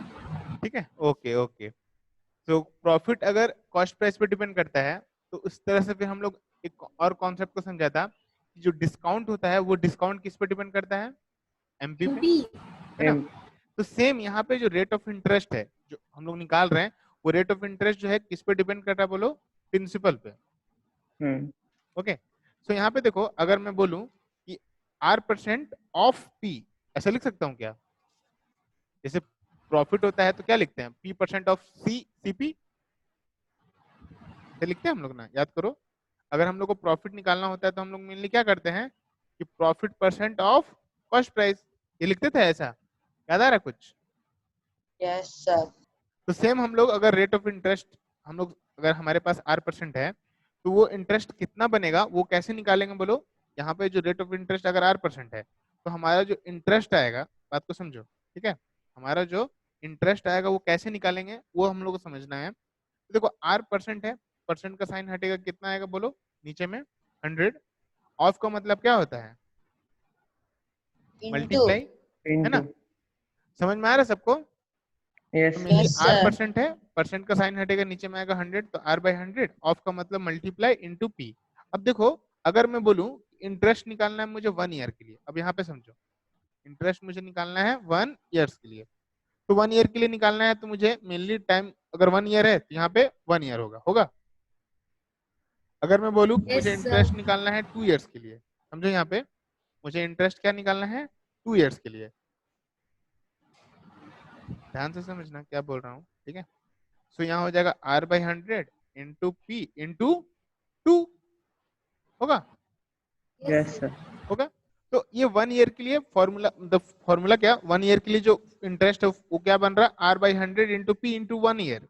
ठीक है, ओके ओके। तो प्रॉफिट अगर कॉस्ट प्राइस पे डिपेंड करता है तो उस तरह से फिर हम लोग एक और कॉन्सेप्ट को समझा था कि जो डिस्काउंट होता है वो डिस्काउंट किस पे डिपेंड करता है, एमपी पे, QP. है ना? M. तो सेम यहाँ पे जो रेट ऑफ इंटरेस्ट है जो हम लोग निकाल रहे हैं वो रेट ऑफ इंटरेस्ट जो है किस पे डिपेंड करता है बोलो, प्रिंसिपल पे। ओके, सो यहाँ पे देखो अगर मैं बोलूं कि R% ऑफ P, ऐसा लिख सकता हूँ क्या? जैसे प्रॉफिट होता है तो क्या लिखते हैं, P% ऑफ CP से लिखते हैं हम लोग ना, याद करो। अगर हम लोग को प्रॉफिट निकालना होता है तो हम लोग मेनली क्या करते हैं कि profit percent of cost price, ये लिखते थे, ऐसा याद आ रहा है कुछ? Yes, sir. तो सेम हम लोग अगर रेट ऑफ इंटरेस्ट, हम लोग अगर हमारे पास R% है तो वो इंटरेस्ट कितना बनेगा वो कैसे निकालेंगे बोलो। यहाँ पे जो रेट ऑफ इंटरेस्ट अगर R% है तो हमारा जो इंटरेस्ट आएगा, बात को समझो, ठीक है, हमारा जो इंटरेस्ट आएगा वो कैसे निकालेंगे वो हम लोग को समझना है। तो देखो R% है, परसेंट का साइन हटेगा, कितना आएगा बोलो नीचे में, 100। ऑफ का मतलब क्या होता है, Into. मल्टीप्लाई, है ना? Into. समझ में आ रहा है सबको? Yes. तो मेनली Yes, sir. R% है, परसेंट का साइन हटेगा, नीचे में आएगा 100, तो R/100, ऑफ का मतलब मल्टीप्लाई इंटू P। अब देखो अगर मैं बोलूं इंटरेस्ट निकालना है मुझे 1 ईयर के लिए, अब यहाँ पे समझो, इंटरेस्ट मुझे निकालना है 1 ईयर्स के लिए, तो 1 ईयर के लिए निकालना है तो मुझे मेनली टाइम, अगर 1 ईयर है तो यहाँ पे 1 ईयर होगा, होगा। अगर मैं बोलूं कि Yes, मुझे sir. इंटरेस्ट निकालना है 2 ईयर्स के लिए, समझो यहाँ पे मुझे इंटरेस्ट क्या निकालना है 2 ईयर्स के लिए, ध्यान से समझना क्या बोल रहा हूँ, ठीक है। सो यहाँ हो जाएगा R/100 इंटू P इंटू 2, होगा, Yes, sir. होगा। तो ये 1 ईयर के लिए फॉर्मूला, मतलब फॉर्मूला क्या, 1 ईयर के लिए जो इंटरेस्ट है वो क्या बन रहा है, R/100 into P into 1 year.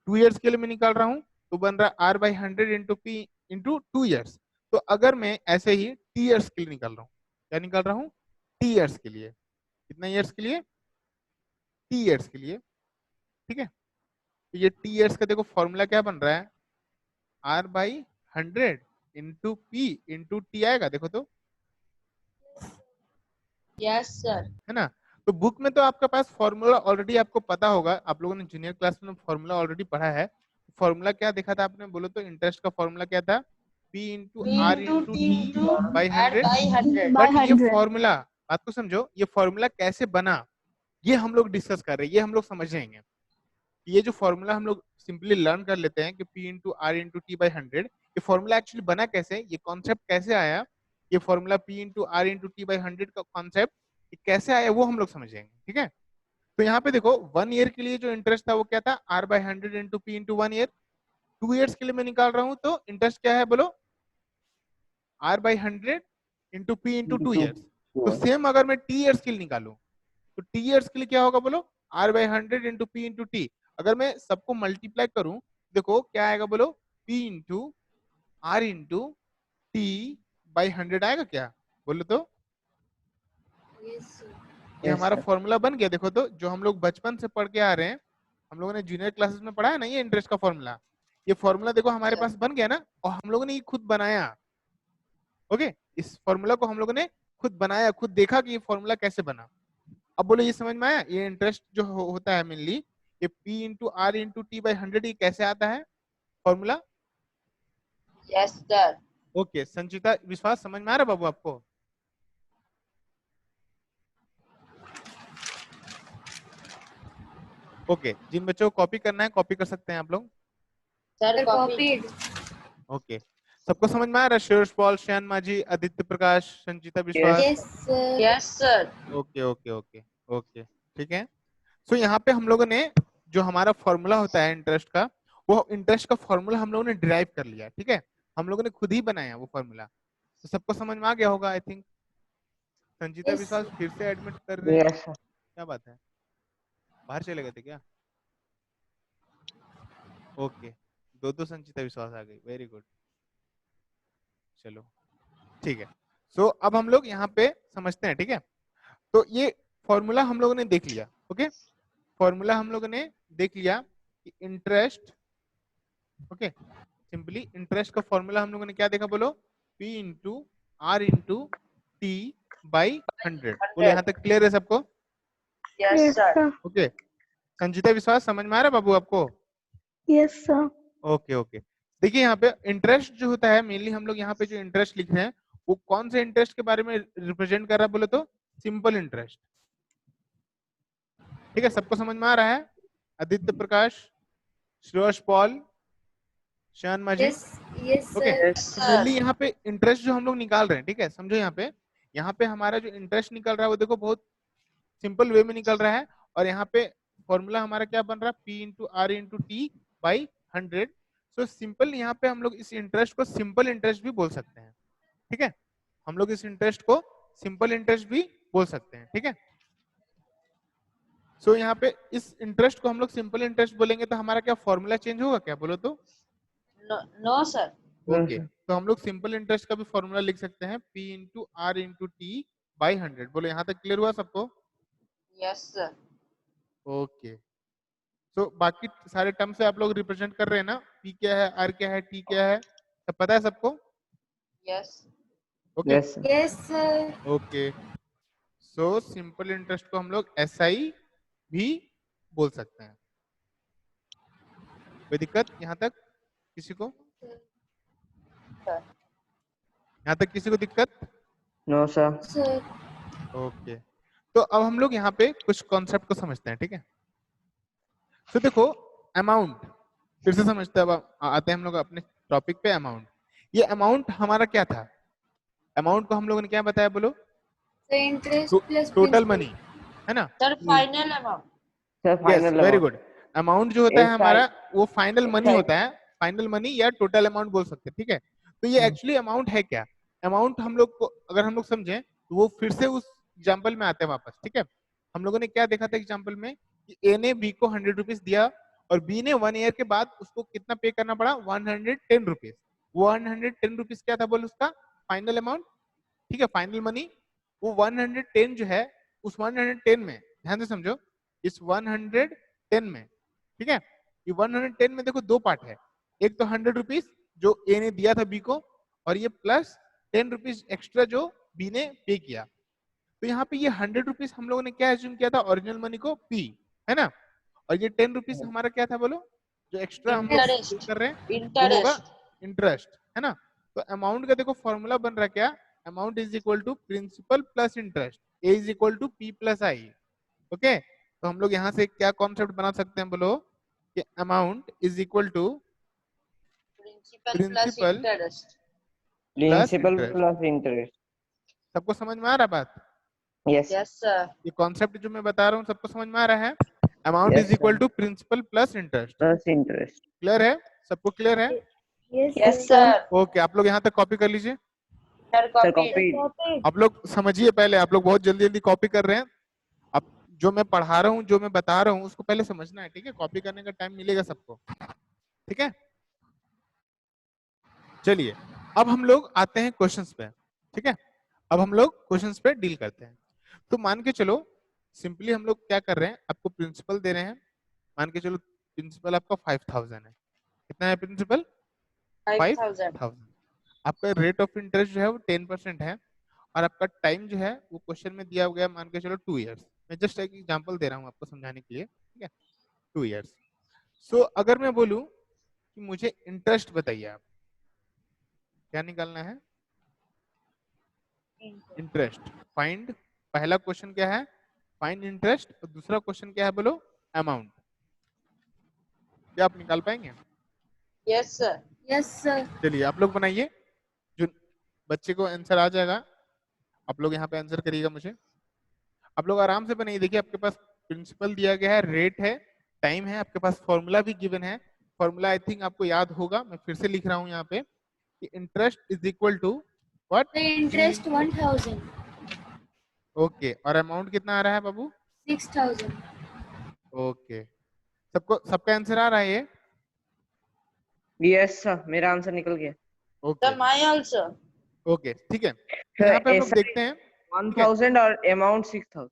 2 years के लिए मैं निकाल रहा हूँ तो बन रहा है R/100 into P into 2 years. तो अगर मैं ऐसे ही T ईयर्स के लिए निकाल रहा हूँ, क्या निकाल रहा हूँ, T ईयर्स के लिए, कितना ईयर्स के लिए, T ईयर्स के लिए, ठीक है। तो ये T ईयर्स का देखो फॉर्मूला क्या बन रहा है, R/100 into P into T आएगा, देखो तो, Yes, sir. है ना? तो बुक में तो आपके पास फॉर्मूला ऑलरेडी आपको पता होगा, आप लोगों ने जूनियर क्लास में फॉर्मूला ऑलरेडी पढ़ा है। फॉर्मूला क्या देखा था आपने, बोलो तो, इंटरेस्ट का फॉर्मूला क्या था, P into P R into into T T into by R 100। by 100. by but ये 100. फॉर्मूला, बात को समझो, ये फॉर्मूला कैसे बना ये हम लोग डिस्कस कर रहे हैं, ये हम लोग समझ जाएंगे। ये जो फॉर्मूला हम लोग सिंपली लर्न कर लेते हैं कि P into R into T by 100, ये फॉर्मूला एक्चुअली बना कैसे, ये कॉन्सेप्ट कैसे आया, ये formula P into R into T by 100 का कॉन्सेप्ट कैसे आया वो हम लोग समझ जाएंगे, ठीक है। तो यहाँ पे देखो 1 ईयर के लिए जो इंटरेस्ट था वो क्या था, R/100 into P into 1 year. 2 years के लिए मैं निकाल रहा हूँ तो इंटरेस्ट क्या है बोलो, R/100 into P into 2 years. तो सेम अगर मैं T ईयर्स के लिए निकालूं तो T ईयर्स के लिए क्या होगा बोलो, R/100 into P into T। अगर मैं सबको मल्टीप्लाई करूं देखो क्या आएगा बोलो, P into R into T by 100 आएगा क्या, बोलो तो। Yes, sir. ये Yes, हमारा sir. फॉर्मूला बन गया, देखो तो, जो हम लोग बचपन से पढ़ के आ रहे हैं, हम लोगों ने जूनियर क्लासेस में पढ़ा है ना ये इंटरेस्ट का फॉर्मूला। ये फॉर्मूला देखो हमारे पास बन गया ना, और हम लोगों ने ये खुद बनाया। ओके, इस फॉर्मूला को हम लोगों ने खुद बनाया, खुद देखा कि ये फॉर्मूला कैसे बना। अब बोलो ये समझ में आया, ये इंटरेस्ट जो होता है मेनली, ये P into R into T by 100 ये कैसे आता है फॉर्मूला। Yes, sir. ओके, संचिता विश्वास समझ में आ रहा बाबू आपको? ओके, जिन बच्चों को कॉपी करना है कॉपी कर सकते हैं आप लोग। Sir, copied. ओके, सबको समझ में आ रहा है, श्रेयस पॉल, श्यान माझी, आदित्य प्रकाश, संचिता विश्वास? Yes, sir. Yes, sir. Okay okay okay okay, ठीक है। सो यहाँ पे हम लोगों ने जो हमारा फॉर्मूला होता है इंटरेस्ट का, वो इंटरेस्ट का फॉर्मूला हम लोगों ने डिराइव कर लिया, ठीक है, हम लोगों ने खुद ही बनाया वो फॉर्मूला। तो सबको समझ में आ गया होगा आई थिंक। संजीता Yes, विश्वास sir. फिर से एडमिट कर रहे हैं, Yes, sir. क्या बात है, बाहर चले गए थे क्या? ओके, दो संचिता विश्वास आ गई, वेरी गुड, चलो ठीक है। सो अब हम लोग यहाँ पे समझते हैं, ठीक है। तो ये फॉर्मूला हम लोगों ने देख लिया, ओके, फॉर्मूला हम लोगों ने देख लिया कि इंटरेस्ट, ओके, सिंपली इंटरेस्ट का फॉर्मूला हम लोगों ने क्या देखा, बोलो, P into R into T by 100। बोलो यहाँ तक क्लियर है सबको? Yes, Yes, sir. sir. Okay, Sanjita विश्वास समझ में आ रहा है बाबू आपको? Yes, sir. ओके ओके, देखिए यहाँ पे इंटरेस्ट जो होता है, मेनली हम लोग यहाँ पे जो इंटरेस्ट लिख रहे हैं वो कौन से इंटरेस्ट के बारे में रिप्रेजेंट कर रहा है, बोले तो सिंपल इंटरेस्ट, ठीक है, सबको समझ में आ रहा है? आदित्य प्रकाश, श्रेयस पॉल, शान माजी, Yes, yes, okay. sir. Yes, mainly यहाँ पे इंटरेस्ट जो हम लोग निकाल रहे हैं, ठीक है, समझो यहाँ पे हमारा जो इंटरेस्ट निकल रहा है वो देखो बहुत सिंपल वे में निकल रहा है, और यहाँ पे फॉर्मूला हमारा क्या बन रहा है, P into R into T by 100। So simple, यहाँ पे हम लोग इस इंटरेस्ट को सिंपल इंटरेस्ट भी बोल सकते हैं, ठीक है, हम लोग इस इंटरेस्ट को सिंपल इंटरेस्ट भी बोल सकते हैं, ठीक है। सो यहाँ पे इस इंटरेस्ट को हम लोग सिंपल इंटरेस्ट बोलेंगे तो हमारा क्या फॉर्मूला चेंज होगा क्या, बोलो तो? No, no, sir. No, okay, sir. तो हम लोग सिंपल इंटरेस्ट का भी फॉर्मूला लिख सकते हैं, P into R into T by 100। बोलो यहाँ तक क्लियर हुआ सबको? Yes, sir. ओके, सो बाकी सारे टर्म से आप लोग रिप्रेजेंट कर रहे हैं ना, P क्या है, R क्या है, T क्या है, सब पता है सबको? Yes. Okay Yes, sir. Yes, sir. Okay, so simple interest को हम लोग SI भी बोल सकते हैं। कोई दिक्कत यहाँ तक किसी को? Sir. यहाँ तक किसी को दिक्कत? No, sir. Sir. ओके, तो अब हम लोग यहाँ पे कुछ कॉन्सेप्ट को समझते हैं, ठीक है। तो देखो, अमाउंट फिर से समझते हैं, अब आते हैं हम लोग अपने टॉपिक पे, अमाउंट। ये अमाउंट हमारा क्या था, अमाउंट को हम लोगों ने क्या बताया, बोलो? The interest plus total principal. Money, है ना? Sir, final amount. Sir, yes, final very amount. Good. Amount जो होता है SI हमारा वो फाइनल मनी SI होता है, फाइनल मनी या टोटल अमाउंट बोल सकते हैं, ठीक है। तो ये एक्चुअली अमाउंट है क्या, अमाउंट हम लोग को अगर हम लोग समझें तो वो फिर से उस एग्जाम्पल में आते हैं वापस, ठीक है। हम लोगों ने क्या देखा था एग्जाम्पल में कि ए ने बी को 100 रुपीज दिया और बी ने 1 ईयर के बाद उसको कितना पे करना पड़ा, 110 रुपीज। 110 रुपीज क्या था, बोल उसका फाइनल अमाउंट, ठीक है, फाइनल मनी। वो 110 जो है, उस 110 में ध्यान से समझो, इस 110 में, ठीक है, ये 110 में देखो दो पार्ट है, एक तो 100 रुपीज जो ए ने दिया था बी को, और ये प्लस 10 रुपीज एक्स्ट्रा जो बी ने पे किया। तो यहाँ पे ये 100 रुपीज हम लोगों ने क्या एज्यूम किया था, ओरिजिनल मनी को पी, है ना, और ये 10 रुपीज हमारा क्या था, बोलो, जो एक्स्ट्रा हम लोग Interest. पे कर रहे हैं वो होगा Interest. इंटरेस्ट, है ना। तो अमाउंट का देखो फॉर्मूला बन रहा है क्या, amount is equal to principal plus interest, A is equal to P plus I. Okay, तो हम लोग यहाँ से क्या कॉन्सेप्ट बना सकते हैं, बोलो, कि amount is equal to Principal plus principal interest. Plus principal interest. plus interest. सबको समझ में आ रहा है बात? Yes. Yes, sir. ये कॉन्सेप्ट जो मैं बता रहा हूँ सबको समझ में आ रहा है? Amount Yes, is equal sir. To principal plus interest, Plus interest. Clear है सबको, क्लियर है? Yes, Yes, sir. sir. Okay, आप लोग यहाँ तक कॉपी कर लीजिए। Sir, Sir, copied. copied. आप लोग समझिए पहले, आप लोग बहुत जल्दी जल्दी कॉपी कर रहे हैं। अब जो मैं पढ़ा रहा हूँ, जो मैं बता रहा हूँ, उसको पहले समझना है, ठीक है, कॉपी करने का टाइम मिलेगा सबको, ठीक है। चलिए, अब हम लोग आते हैं क्वेश्चंस पे, ठीक है, अब हम लोग क्वेश्चंस पे डील करते हैं। तो मान के चलो, सिंपली हम लोग क्या कर रहे हैं, आपको प्रिंसिपल दे रहे हैं, मान के चलो प्रिंसिपल आपका 5000 है। कितना है प्रिंसिपल? 5,000. 5000। आपका रेट ऑफ इंटरेस्ट जो है वो 10% है, और आपका टाइम जो है वो क्वेश्चन में दिया गया, मान के चलो 2 इयर्स। मैं जस्ट एक एग्जांपल दे रहा हूँ आपको समझाने के लिए, ठीक है, 2 इयर्स। सो अगर मैं बोलूँ कि मुझे इंटरेस्ट बताइए, आप क्या निकालना है, इंटरेस्ट फाइंड। पहला क्वेश्चन क्या है, फाइंड इंटरेस्ट, और दूसरा क्वेश्चन क्या है, बोलो, अमाउंट। क्या आप निकाल पाएंगे? Yes, sir. Yes, sir. चलिए आप लोग बनाइए, जो बच्चे को आंसर आ जाएगा आप लोग यहाँ पे आंसर करिएगा मुझे। आप लोग आराम से बनाइए, देखिए आपके पास प्रिंसिपल दिया गया है, रेट है, टाइम है, आपके पास फॉर्मूला भी गिवन है। फॉर्मूला आई थिंक आपको याद होगा, मैं फिर से लिख रहा हूँ यहाँ पे कि interest is equal to what? The interest 1000. Okay, और अमाउंट कितना आ रहा है बाबू? 6000. ओके, सबका आंसर आ रहा है ये? Yes sir, मेरा आंसर निकल गया। Okay The my also. Okay, ठीक है। तो यहाँ पे हम लोग ऐसा देखते हैं, 1000 और अमाउंट 6000।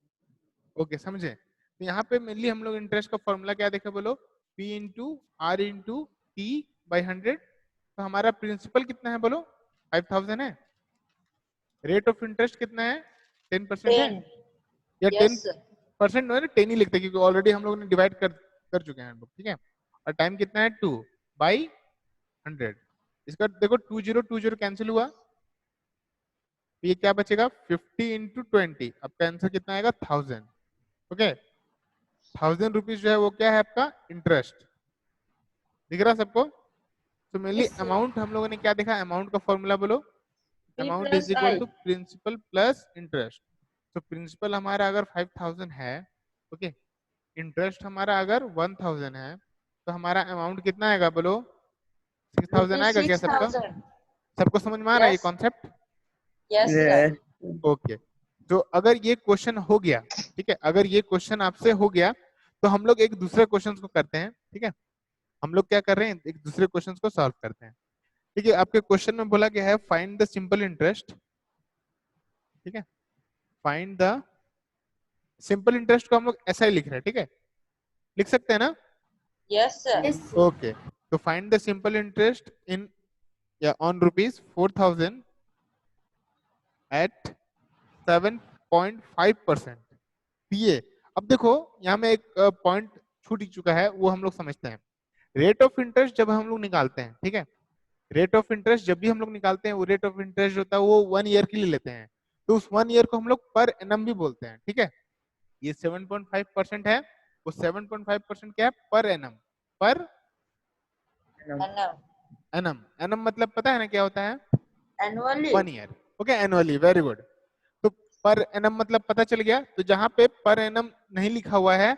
ओके समझे। तो यहाँ पे मेनली हम लोग इंटरेस्ट का फॉर्मूला क्या देखा बोलो? P into R into T by 100। तो हमारा प्रिंसिपल कितना है बोलो? 5000 है। रेट ऑफ इंटरेस्ट कितना है? 10% है 10. या Yes, sir. 10% 10 ही लिखते हैं, क्योंकि ऑलरेडी हम लोगों ने डिवाइड कर चुके हैं हम लोग, ठीक है। और टाइम कितना है? 2 बाई 100। इसका देखो 20 कैंसिल हुआ, तो ये क्या बचेगा? 50 इंटू 20। आपका आंसर कितना आएगा? 1000। ओके, 1000 रुपीज जो है वो क्या है आपका? इंटरेस्ट। दिख रहा सबको? तो मेनली Yes, sir. अमाउंट हम लोगों ने क्या देखा? अमाउंट का फॉर्मूला बोलो। P amount plus is equal I. To principal plus interest. तो प्रिंसिपल हमारा अगर 5000 है, ओके, इंटरेस्ट हमारा अगर 1000 है, तो हमारा अमाउंट कितना आएगा बोलो? 6000 आएगा क्या सबका? 6000. सबको समझ में आ रहा है ये Yes. Concept? Yes, sir. Okay, तो अगर ये क्वेश्चन हो गया, ठीक है, अगर ये क्वेश्चन आपसे हो गया, तो हम लोग एक दूसरे क्वेश्चन को करते हैं, ठीक है। हम लोग क्या कर रहे हैं? एक दूसरे क्वेश्चन को सॉल्व करते हैं, ठीक है। आपके क्वेश्चन में बोला गया है फाइंड द सिंपल इंटरेस्ट, ठीक है। फाइंड द सिंपल इंटरेस्ट को हम लोग ऐसा ही लिख रहे हैं, ठीक है, लिख सकते हैं ना? Yes, sir. Yes, sir. Okay, तो find the simple interest in या ऑन रुपीज 4000 एट 7.5% पीए। अब देखो यहाँ में एक पॉइंट छूट ही चुका है, वो हम लोग समझते हैं। रेट ऑफ इंटरेस्ट जब हम लोग निकालते हैं, ठीक है, रेट ऑफ इंटरेस्ट जब भी हम लोग निकालते हैं, वो रेट ऑफ इंटरेस्ट होता है वो 1 ईयर के लिए लेते हैं, तो उस 1 ईयर को हम लोग पर एनम भी बोलते हैं, ठीक है। ये 7.5% है, वो 7.5% क्या है? Per annum, per annum. Annum मतलब पता है ना क्या होता है? Annually. 1 year. Okay, annually, very good. तो पर एनम मतलब पता चल गया। तो जहां पे पर एनम नहीं लिखा हुआ है,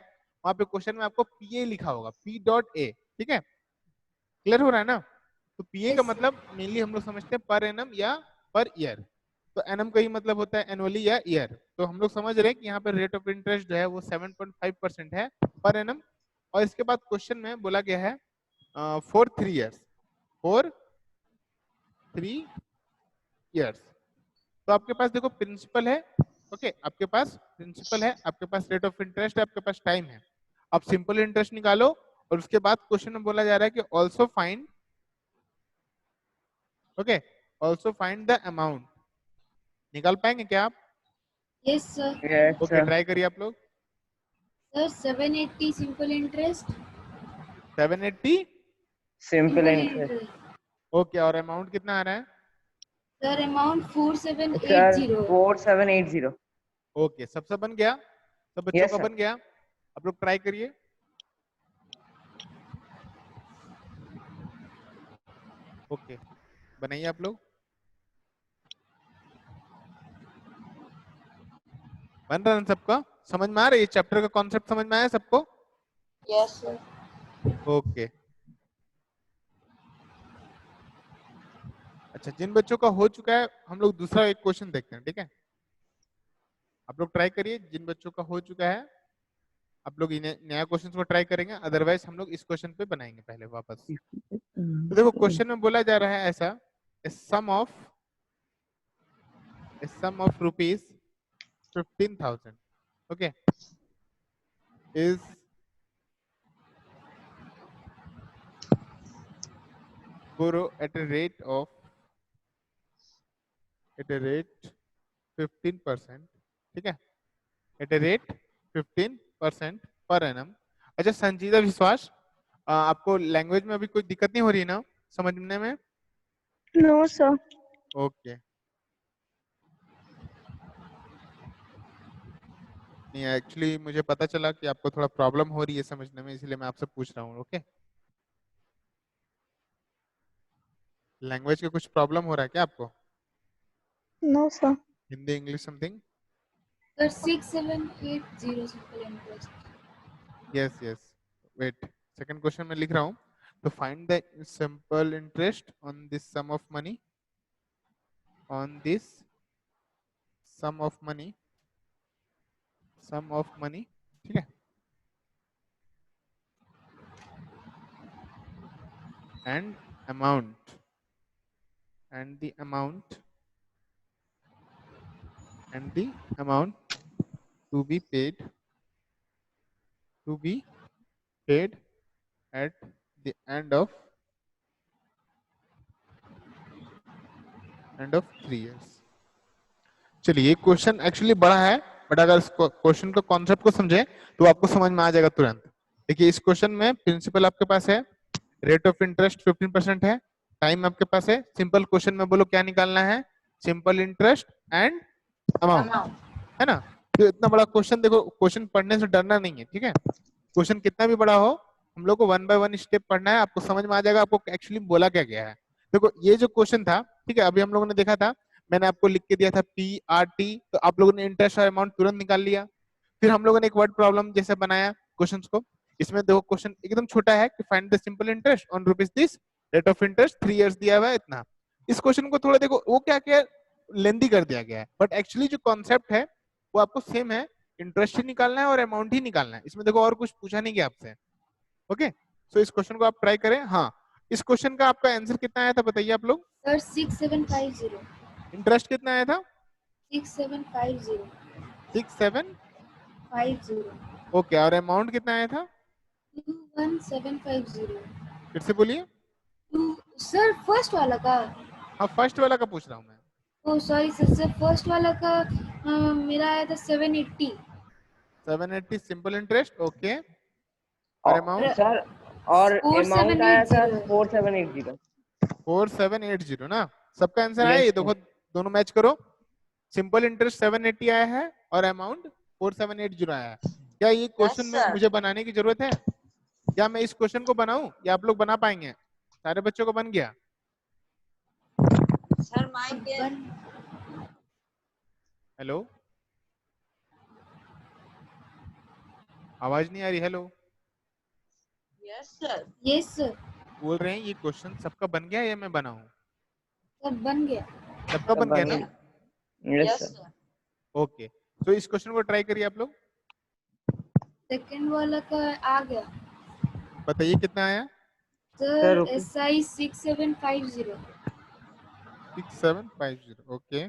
वहां पे क्वेश्चन में आपको पीए लिखा होगा, P.A, ठीक है। क्लियर हो रहा है ना? तो पीए का Yes, sir. मतलब मेनली हम लोग समझते हैं पर एनम या पर ईयर। तो एनम का ही मतलब होता है एनुअली या ईयर। तो हम लोग समझ रहे हैं कि यहाँ पे रेट ऑफ इंटरेस्ट जो है वो 7.5% है पर एनम। और इसके बाद क्वेश्चन में बोला गया है फॉर 3 ईयर्स, फॉर 3 ईयर्स। तो आपके पास देखो प्रिंसिपल है, ओके, आपके पास प्रिंसिपल है, आपके पास रेट ऑफ इंटरेस्ट है, आपके पास टाइम है। आप सिंपल इंटरेस्ट निकालो, और उसके बाद क्वेश्चन में बोला जा रहा है कि also find, okay, also find the amount. निकाल पाएंगे क्या आप? Yes, sir. Yes okay, sir. Try करिए आप लोग। Sir, 780 simple interest. 780, Simple interest. Okay, और अमाउंट कितना आ रहा है? Sir, amount Sir, 4780. 4780. ओके, सबसे बन गया? सब बच्चों Yes का sir. बन गया? आप लोग ट्राई करिए। ओके, बनाइए आप लोग। बन रहा है ना सबका? समझ में आ रहा है? ये चैप्टर का कॉन्सेप्ट समझ में आया सबको? Yes, sir. ओके, अच्छा, जिन बच्चों का हो चुका है, हम लोग दूसरा एक क्वेश्चन देखते हैं, ठीक है। आप लोग ट्राई करिए, जिन बच्चों का हो चुका है आप लोग नया क्वेश्चन को ट्राई करेंगे, अदरवाइज हम लोग इस क्वेश्चन पे बनाएंगे पहले वापस। तो देखो क्वेश्चन में बोला जा रहा है ऐसा, sum of rupees 15,000, okay, is borrow at a rate 15%, ठीक है, eight a rate 15% per annum. अच्छा संजीदा विश्वास, आपको लैंग्वेज में अभी कोई दिक्कत नहीं हो रही ना समझने में? No, sir. ओके, नहीं एक्चुअली मुझे पता चला कि आपको थोड़ा प्रॉब्लम हो रही है समझने में, इसलिए मैं आपसे पूछ रहा हूँ। ओके, लैंग्वेज का कुछ प्रॉब्लम हो रहा है क्या आपको? No, sir. Hindi, English, something? Sir, 6780 simple interest. Yes yes, wait, second question में लिख रहा हूँ। तो find the simple interest on this sum of money, on this sum of money, sum of money, ठीक है, and amount, and the amount to be paid at the end of 3 years। चलिए ये क्वेश्चन एक्चुअली बड़ा है, बट अगर इस क्वेश्चन का कॉन्सेप्ट को समझे तो आपको समझ में आ जाएगा तुरंत। देखिए इस क्वेश्चन में प्रिंसिपल आपके पास है, रेट ऑफ इंटरेस्ट 15% है, टाइम आपके पास है। सिंपल क्वेश्चन में बोलो क्या निकालना है, सिंपल इंटरेस्ट एंड अमाउंट, है ना। तो इतना बड़ा क्वेश्चन, देखो क्वेश्चन पढ़ने से डरना नहीं है, ठीक है। क्वेश्चन कितना भी बड़ा हो, हम लोग को 1 बाय 1 स्टेप पढ़ना है, आपको समझ में आ जाएगा आपको एक्चुअली बोला क्या गया है। देखो ये जो क्वेश्चन था, ठीक है, अभी हम लोगों ने देखा था, मैंने आपको लिख के दिया था PRT, तो आप लोगों ने इंटरेस्ट और अमाउंट तुरंत निकाल लिया। फिर हम लोगों ने एक वर्ड प्रॉब्लम जैसे बनाया क्वेश्चंस को। इसमें देखो क्वेश्चन एकदम छोटा है कि find the simple interest on rupees this, rate of interest 3 years दिया हुआ है इतना। इस क्वेश्चन को थोड़ा देखो वो क्या क्या लेंदी कर दिया गया है, बट एक्चुअली जो कॉन्सेप्ट है वो आपको सेम है, इंटरेस्ट ही निकालना है और अमाउंट ही निकालना है। इसमें देखो और कुछ पूछा नहीं गया आपसे। ओके, सो इस क्वेश्चन को आप ट्राई करें। हाँ, इस क्वेश्चन का आपका आंसर कितना आया था बताइए आप लोग। सर 6750। इंटरेस्ट कितना आया था? 6750। 6750। ओके, और अमाउंट कितना आया था? 21750। फिर से बोलिए। सर फर्स्ट वाला का? हाँ, फर्स्ट वाला का पूछ रहा हूँ मैं। ओ सॉरी सर, फर्स्ट वाला का मेरा आया था 780। 780 सिंपल इंटरेस्ट, ओके। और अमाउंट? सर और अमाउंट आया था 4780। 4780। 4780 ना। सबका आंसर आया? Yes, ये देखो दोनों मैच करो। सिंपल इंटरेस्ट 780 आया है और अमाउंट 4780 आया है। क्या ये क्वेश्चन में sir. मुझे बनाने की जरूरत है? क्या मैं इस क्वेश्चन को बनाऊं या आप लोग बना पाएंगे? सारे बच्चों को बन गया? Sir, my dear. हेलो, आवाज नहीं आ रही। Hello, Yes, sir. Yes sir. बोल रहे हैं ये क्वेश्चन सबका बन गया या मैं बनाऊं? सर बन गया। सबका बन गया ना? Yes, Yes, sir. sir. Okay, तो इस क्वेश्चन को ट्राई करिए आप लोग। सेकंड वाला का आ गया बताइए कितना आया? सर। रुको। SI 6750। 6750, ओके।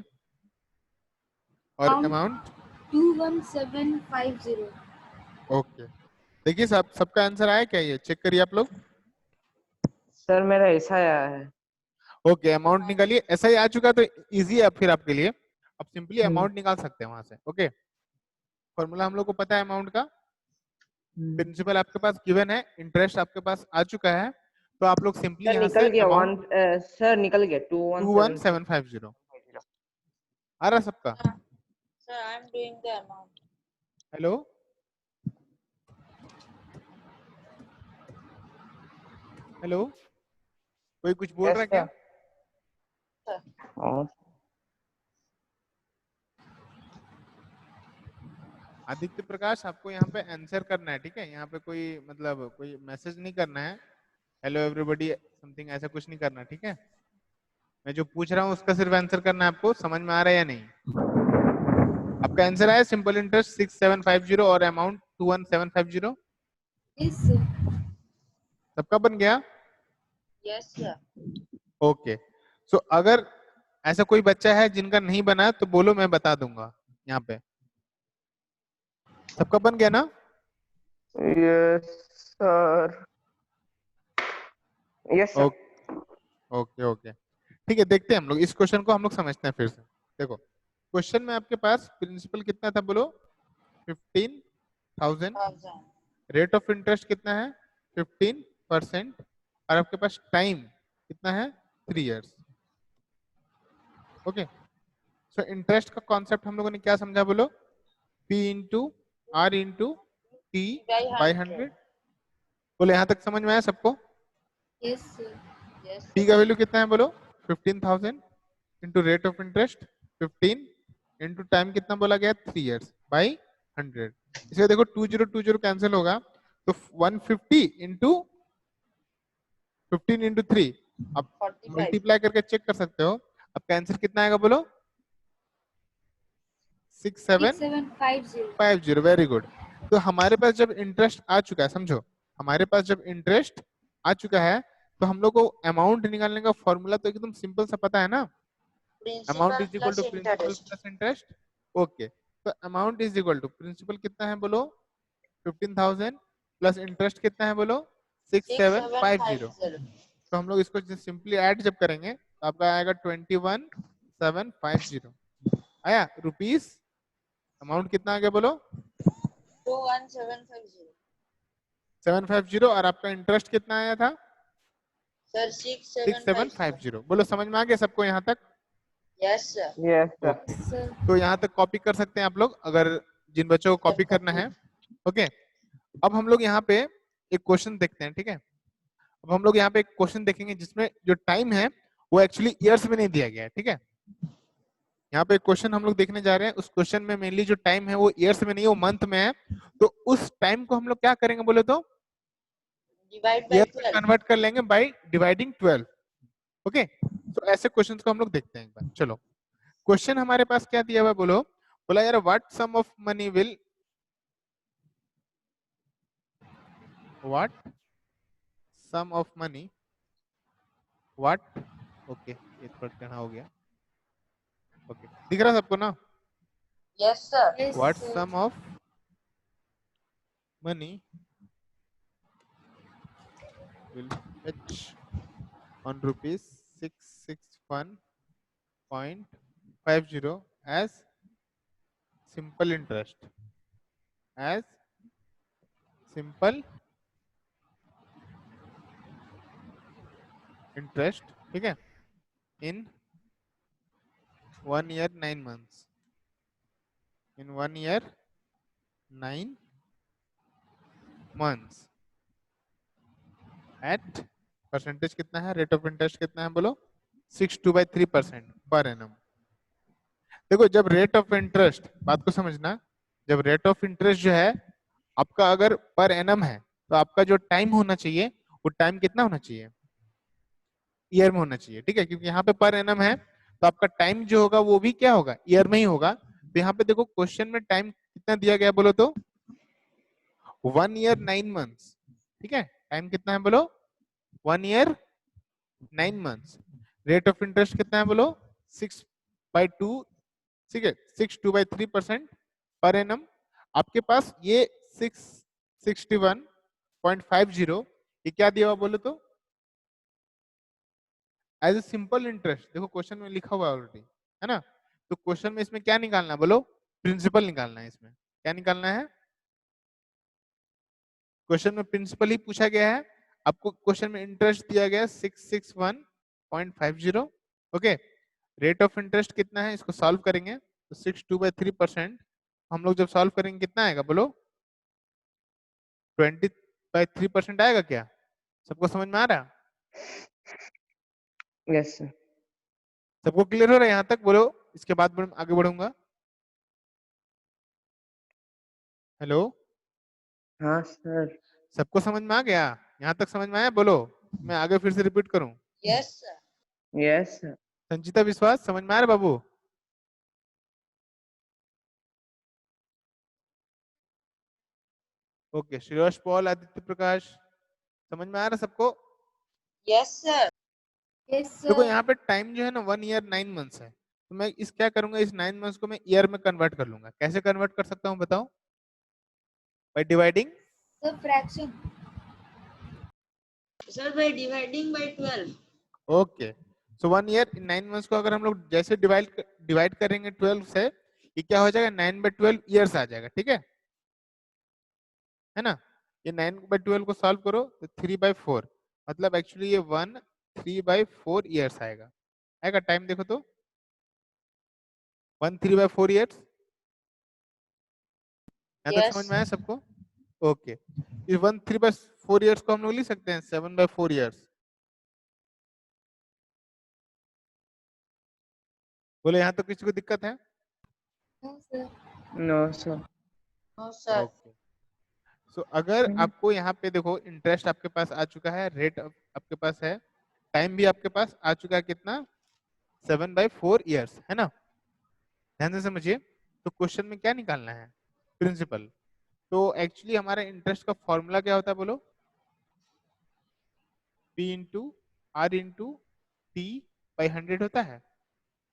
और अमाउंट? 21750। ओके, देखिए सबका आंसर आया क्या, ये चेक करिए आप लोग। सर मेरा ऐसा आया है। ओके, अमाउंट निकालिए। ऐसा ही आ चुका तो इजी है फिर आपके लिए, आप सिंपली अमाउंट निकाल सकते हैं वहां से। ओके, फॉर्मूला हम लोग को पता है अमाउंट का, प्रिंसिपल आपके पास गिवन है, इंटरेस्ट आपके पास आ चुका है, तो आप लोग सिंपली सर यहाँ निकल से गया अमाउंट सर निकल गया 21750 आ रहा सबका। Sir, I am doing the amount. Hello, hello, कोई कुछ बोल Yes, रहा है क्या? Sir. और आदित्य प्रकाश, आपको यहाँ पे आंसर करना है, ठीक है। यहाँ पे कोई मतलब कोई मैसेज नहीं करना है, हेलो एवरीबॉडी समथिंग ऐसा कुछ नहीं करना, ठीक है। मैं जो पूछ रहा हूँ उसका सिर्फ आंसर करना है आपको। समझ में आ रहा है या नहीं? आपका आंसर है सिंपल इंटरेस्ट 6750 और अमाउंट 21750। Yes sir. सबका बन गया? Yes, sir. ओके, सो अगर ऐसा कोई बच्चा है जिनका नहीं बना तो बोलो, मैं बता दूंगा यहाँ पे। सबका बन गया ना? Yes sir. Yes sir. Okay okay, ठीक है। देखते हैं हम लोग इस क्वेश्चन को, हम लोग समझते हैं फिर से। देखो क्वेश्चन में आपके पास प्रिंसिपल कितना था बोलो? 15,000। 1000. रेट ऑफ इंटरेस्ट कितना है? 15%। और आपके पास टाइम कितना है? 3 इयर्स। ओके, सो इंटरेस्ट का कॉन्सेप्ट हम लोगों ने क्या समझा बोलो? P into R into T by 100। बोलो यहाँ तक समझ में आया सबको? Yes sir. Yes. P का वैल्यू कितना है बोलो? 15,000 into rate of interest 15 into time कितना बोला गया? 3 इयर्स बाई 100। इसलिए देखो 2020 कैंसिल होगा तो 150 इंटू 15 इंटू 3 आप 45. मल्टीप्लाई करके चेक कर सकते हो। आपका आंसर कितना आएगा बोलो? 6750। 6750. Very good. तो हमारे पास जब इंटरेस्ट आ चुका है, समझो हमारे पास जब इंटरेस्ट आ चुका है तो हम लोग को अमाउंट निकालने का फॉर्मूला तो एकदम सिंपल सा पता है ना, amount Principal is equal plus to principal interest. Plus interest. Okay, तो amount is equal to principal कितना है बोलो? 15,000 प्लस इंटरेस्ट कितना है बोलो? 6750। 6750. तो हम लोग इसको सिंपली ऐड जब करेंगे तो आपका आएगा 21,750 आया रुपीस। अमाउंट कितना आ गया बोलो? 21750. 750। और आपका इंटरेस्ट कितना आया था? Sir, 6750. 6750। बोलो समझ में आ गया सबको यहाँ तक? Yes, sir. Yes, sir. Okay, Sir. तो यहाँ तक कॉपी कर सकते हैं आप लोग अगर जिन बच्चों को कॉपी करना है। ओके, अब हम लोग यहाँ पे एक क्वेश्चन देखते हैं, ठीक है। अब हम लोग यहाँ पे एक क्वेश्चन देखेंगे जिसमें जो टाइम है वो एक्चुअली ईयर्स में नहीं दिया गया है, ठीक है। यहाँ पे एक क्वेश्चन हम लोग देखने जा रहे हैं, उस क्वेश्चन में मेनली जो टाइम है वो ईयर्स में नहीं, वो मंथ में है। तो उस टाइम को हम लोग क्या करेंगे बोले तो Divide by ईयर में 12. कन्वर्ट कर लेंगे बाय डिवाइडिंग 12। ओके, तो ऐसे क्वेश्चंस को हम लोग देखते हैं एक बार। चलो, क्वेश्चन हमारे पास क्या दिया हुआ है बोलो? बोला यार what sum of money will, what sum of money, what, okay ये थोड़ा टेढ़ा हो गया। ओके, दिख रहा है सबको ना? Yes, sir. Yes, what sir. Sum of money will fetch on rupees 661.50 as simple interest, as simple interest, ठीक है, in 1 year 9 months, in 1 year 9 months at percentage कितना है, रेट ऑफ इंटरेस्ट कितना है बोलो? 62/3% पर एनम। देखो जब रेट ऑफ इंटरेस्ट, बात को समझना, जब रेट ऑफ इंटरेस्ट जो है आपका अगर पर एनम है तो आपका जो टाइम होना चाहिए वो टाइम कितना होना चाहिए? ईयर में होना चाहिए, ठीक है, क्योंकि यहाँ पे पर एनम है तो आपका टाइम जो होगा वो भी क्या होगा? ईयर में ही होगा। तो यहाँ पे देखो क्वेश्चन में टाइम कितना दिया गया बोलो तो 1 year 9 months, ठीक है। टाइम कितना है बोलो? 1 year 9 months। Rate of interest कितना है बोलो? 6/2, ठीक है, 62/3% पर एनम। आपके पास ये 661.50 ये क्या दिया हुआ बोलो तो? As a simple interest. देखो क्वेश्चन में लिखा हुआ है ऑलरेडी, है ना। तो क्वेश्चन में इसमें क्या निकालना है बोलो? प्रिंसिपल निकालना है। इसमें क्या निकालना है? क्वेश्चन में प्रिंसिपल ही पूछा गया है, आपको क्वेश्चन में इंटरेस्ट दिया गया 661.50। ओके, रेट ऑफ इंटरेस्ट कितना है इसको सॉल्व करेंगे तो 62/3%। हम लोग जब सॉल्व करेंगे कितना आएगा बोलो? 20/3% आएगा क्या? सबको समझ में आ रहा है? Yes, sir. सबको क्लियर हो रहा है यहाँ तक बोलो? इसके बाद आगे बढ़ूंगा। हेलो, हाँ सर। सबको समझ में आ गया? यहाँ तक समझ में आया बोलो? मैं आगे फिर से रिपीट करूं? Yes, sir. Yes, sir. संचिता विश्वास समझ में आ रहा बाबू? ओके, श्रेयस पॉल, आदित्य प्रकाश, समझ में आ रहा सबको? Yes, sir. Yes, देखो sir. यहाँ पे टाइम जो है ना 1 year 9 months है, तो मैं इस क्या करूंगा, इस 9 months को मैं ईयर में कन्वर्ट कर लूंगा। कैसे कन्वर्ट कर सकता हूँ बताओ? By dividing. Sir, fraction. Sir, by dividing by 12. Okay, so 1 year 9 months को अगर हम लोग जैसे डिवाइड करेंगे 12 से, ये क्या हो जाएगा? 9/12 ईयर्स आ जाएगा, ठीक है ना। ये 9/12 को सॉल्व करो तो 3/4, मतलब एक्चुअली ये 3/4 ईयर्स आएगा। आएगा टाइम देखो तो 3/4 ईयर्स। यहाँ तक समझ Yes. में आया सबको? ओके, इस 3/4 ईयर्स को हम लोग लिख सकते हैं 7/4 ईयर्स। बोले यहाँ तक किसी को दिक्कत है? No, sir. No, sir. No, sir. Okay, अगर आपको यहाँ पे देखो इंटरेस्ट आपके पास आ चुका है, रेट आपके पास है, टाइम भी आपके पास आ चुका है, कितना 7/4 ईयर्स, है ना। ध्यान से समझिए। तो क्वेश्चन में क्या निकालना है, प्रिंसिपल। तो एक्चुअली हमारा इंटरेस्ट का फॉर्मूला क्या होता है बोलो, P into R into T by 100 होता है।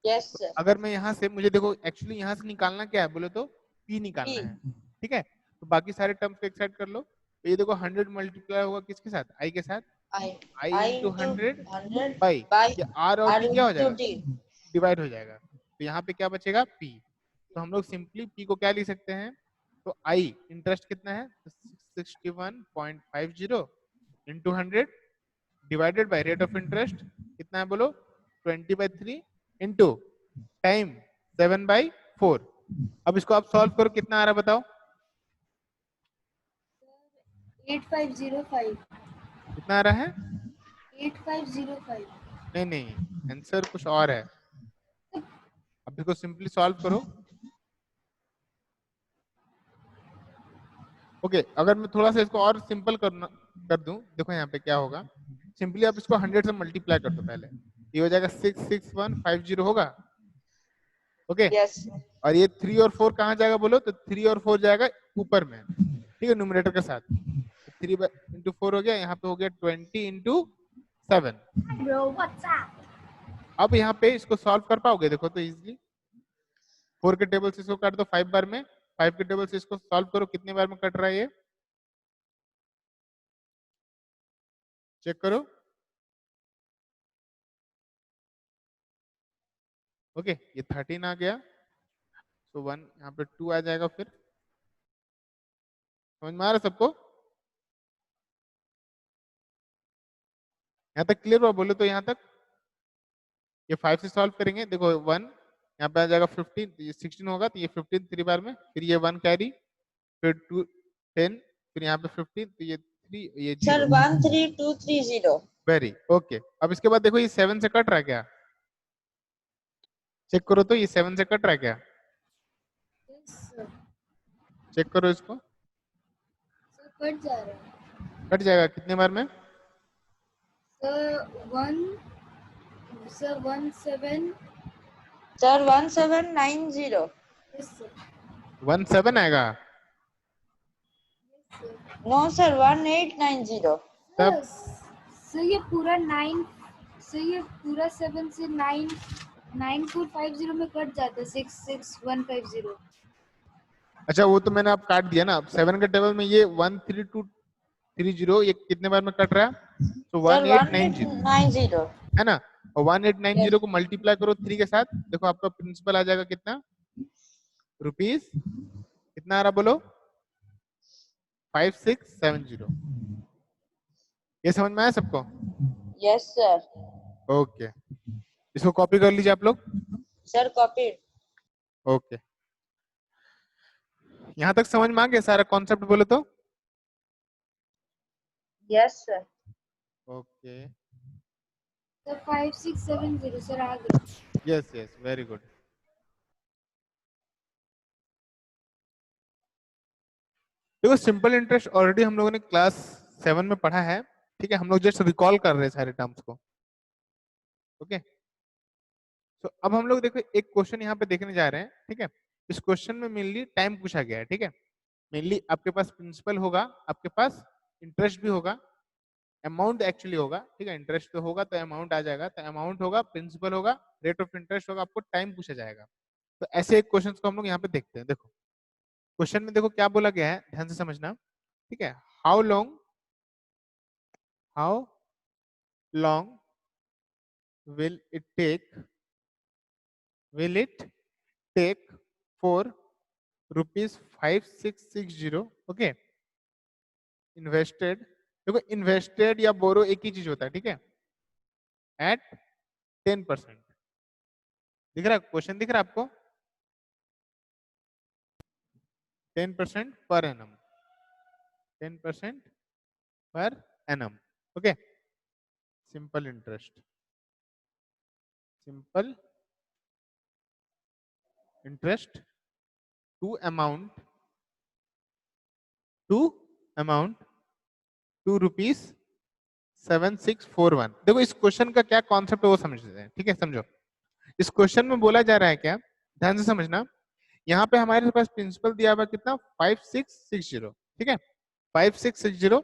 Yes, तो sir. अगर मैं यहाँ से, मुझे देखो एक्चुअली यहाँ से निकालना क्या है बोले तो P निकालना P. है, ठीक है। तो बाकी सारे टर्म्स को एक साइड कर लो। तो ये देखो 100 मल्टीप्लाई होगा किसके साथ, I के साथ, I. I I into into 100 100 by by ये R और R T क्या हो into जाएगा, T. डिवाइड हो जाएगा। तो यहाँ पे क्या बचेगा, P। तो हम लोग सिंपली P को क्या लिख सकते हैं, तो I इंटरेस्ट कितना है, 61.50 into 100 divided by rate of interest कितना है बोलो, 20/3 इंटू टाइम 7/4। अब इसको आप सॉल्व करो, कितना आ रहा है बताओ, 8505 कितना आ रहा है। 8505 नहीं नहीं, आंसर कुछ और है। अब इसको सिंपली सॉल्व करो। ओके, अगर मैं थोड़ा सा इसको और सिंपल कर दूं, देखो यहाँ पे क्या होगा, सिंपली आप इसको 100 से मल्टीप्लाई कर दो पहले, ये हो जाएगा 66150 होगा। Okay, Yes. और ये 3 और 4 कहाँ जाएगा बोलो, तो 3 और 4 जाएगा ऊपर में, ठीक है, न्यूमरेटर के साथ। 3 इंटू 4 हो गया, यहाँ पे हो गया 20 इंटू 7। bro what's up अब यहाँ पे इसको सॉल्व कर पाओगे, देखो तो इजीली 4 के टेबल से इसको काट दो 5 बार में, 5 के टेबल से इसको सॉल्व करो, कितने बार में कट रहा है ये, चेक करो। ओके, ये 13 आ गया, तो 1 यहाँ पे 2 आ जाएगा, फिर समझ में आ रहा है सबको, यहाँ तक क्लियर हुआ बोलो तो। यहाँ तक ये 5 से सॉल्व करेंगे, देखो 1 यहाँ पे आ जाएगा 15, तो ये 16 होगा, तो ये 15 3 बार में, फिर ये 1 कैरी, फिर 2 10, फिर यहाँ पे 15, तो ये 3, ये Sir, 0। 13230. Very okay. अब इसके बाद देखो ये 7 से कट रहा है क्या, चेक करो तो, ये 7 से कट रहा है क्या, yes sir चेक करो इसको, sir कट जा रहा है कट जाएगा कितने बार में, sir 17 Sir, 1790. yes sir 17 आएगा, yes sir No, sir, 1890. तब सर ये पूरा 9 सर ये पूरा 7 से 9450 में कट जाता है 66150 अच्छा वो तो मैंने आप काट दिया ना। अब 7 के टेबल में ये 13230 ये कितने बार में कट रहा है, तो Sir, 1890 1890. है ना। और 1890 को मल्टीप्लाई करो 3 के साथ, देखो आपका प्रिंसिपल आ जाएगा कितना, रुपीज कितना आ रहा बोलो, 5670। ये समझ में आया सबको, Yes, sir. ओके। इसको कॉपी कर लीजिए आप लोग, Sir, copied. ओके। यहाँ तक समझ में आ गया सारा कॉन्सेप्ट बोले तो, Yes, sir. Okay, sir 5670 sir आ गया यस यस, वेरी गुड। देखो सिंपल इंटरेस्ट ऑलरेडी हम लोगों ने क्लास 7 में पढ़ा है, ठीक है, हम लोग जस्ट रिकॉल कर रहे हैं सारे टर्म्स को, ओके। तो अब हम लोग देखो एक क्वेश्चन यहाँ पे देखने जा रहे हैं, ठीक है। इस क्वेश्चन में मेनली टाइम पूछा गया है, ठीक है। मेनली आपके पास प्रिंसिपल होगा, आपके पास इंटरेस्ट भी होगा, अमाउंट एक्चुअली होगा, ठीक है। इंटरेस्ट तो होगा तो अमाउंट आ जाएगा, तो अमाउंट होगा, प्रिंसिपल होगा, रेट ऑफ इंटरेस्ट होगा, आपको टाइम पूछा जाएगा। तो ऐसे एक क्वेश्चन को हम लोग यहाँ पे देखते हैं। देखो क्वेश्चन में देखो क्या बोला गया है, ध्यान से समझना, ठीक है। How long will it take for rupees 5660, okay, invested. देखो इन्वेस्टेड या बोरो एक ही चीज होता है, ठीक है, एट 10%। दिख रहा है क्वेश्चन, दिख रहा है आपको, 10% per annum, 10% per annum, okay. Simple interest to amount amount ₹2.7641। देखो इस क्वेश्चन का क्या कॉन्सेप्ट है वो समझते हैं, ठीक है? समझो, इस क्वेश्चन में बोला जा रहा है क्या, ध्यान से समझना। यहाँ पे हमारे पास प्रिंसिपल दिया हुआ कितना 5660, ठीक है? 5660,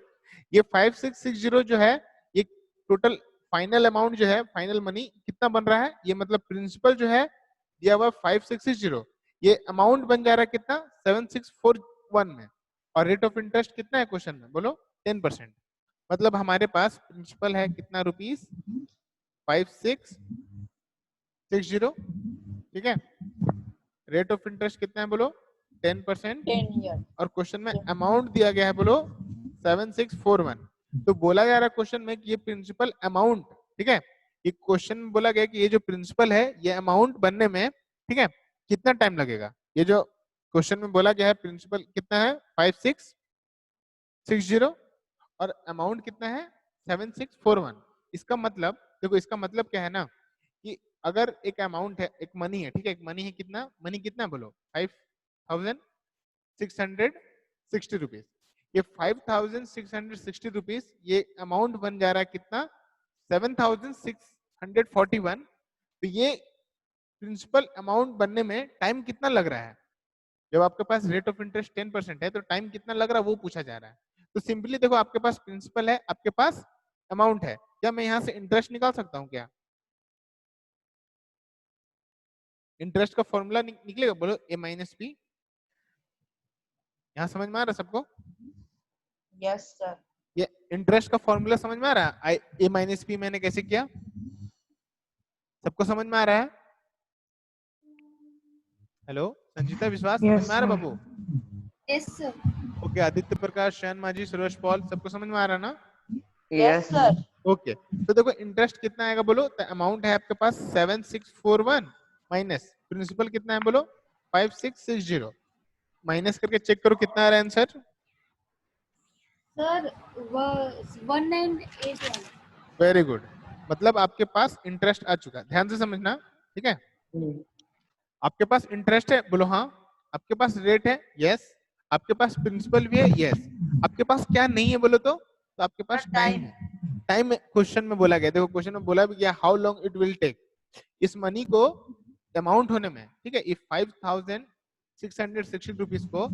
ये 5660 जो है ये टोटल फाइनल अमाउंट जो है, फाइनल मनी कितना बन रहा है, ये मतलब प्रिंसिपल जो है दिया हुआ 5660, ये अमाउंट बन जा रहा है कितना 7641 में, और रेट ऑफ इंटरेस्ट कितना है क्वेश्चन में, बोलो 10%। मतलब हमारे पास प्रिंसिपल है कितना रुपीस 5660, ठीक है? रेट ऑफ इंटरेस्ट कितना है बोलो 10%, 10 year. और क्वेश्चन में अमाउंट दिया गया है बोलो 7641। तो बोला जा रहा है क्वेश्चन में कि ये प्रिंसिपल अमाउंट, ठीक है, ये क्वेश्चन में बोला गया कि ये जो प्रिंसिपल है ये अमाउंट बनने में, ठीक है, कितना टाइम लगेगा। ये जो क्वेश्चन में बोला गया है प्रिंसिपल कितना है 5660 और अमाउंट कितना है 7641। इसका मतलब देखो, इसका मतलब क्या है ना कि अगर एक अमाउंट है, एक मनी है, ठीक है, एक मनी है, कितना मनी कितना है बोलो 5660 रुपीज। ये 5660 रुपीज ये अमाउंट बन जा रहा है कितना 7641। तो ये प्रिंसिपल अमाउंट बनने में टाइम कितना लग रहा है। जब आपके पास रेट ऑफ इंटरेस्ट 10% है तो टाइम कितना लग रहा है वो पूछा जा रहा है। तो सिंपली देखो, आपके पास प्रिंसिपल है, आपके पास अमाउंट है, क्या मैं यहाँ से इंटरेस्ट निकाल सकता हूँ क्या? इंटरेस्ट का फॉर्मूला निकलेगा, बोलो ए माइनस बी। यहाँ समझ में आ रहा है सबको? Yes, sir. ये इंटरेस्ट का फॉर्मूला समझ में आ रहा है? ए माइनस बी मैंने कैसे किया, सबको समझ में आ रहा है? हेलो संजीता विश्वास, समझ में आ रहा है बाबू? Yes sir. Okay, Aditya Prakash, Shayan Majhi, Suresh Paul, सबको समझ में आ रहा है ना? Yes, sir. ओके, तो देखो इंटरेस्ट कितना आएगा बोलो, तो अमाउंट है आपके पास 7641 माइनस प्रिंसिपल कितना है बोलो 5660, माइनस करके चेक करो कितना आ रहा है आंसर। सर 1981। वेरी गुड, मतलब आपके पास इंटरेस्ट आ चुका है। ध्यान से समझना, ठीक है? आपके पास इंटरेस्ट है, बोलो हाँ। आपके पास रेट है, यस। आपके पास प्रिंसिपल भी है, यस। आपके पास क्या नहीं है बोलो तो आपके पास टाइम है। टाइम क्वेश्चन में बोला गया, देखो क्वेश्चन में बोला भी गया how long it will take इस मनी को अमाउंट होने में, ठीक है? इफ 5660 रुपीज को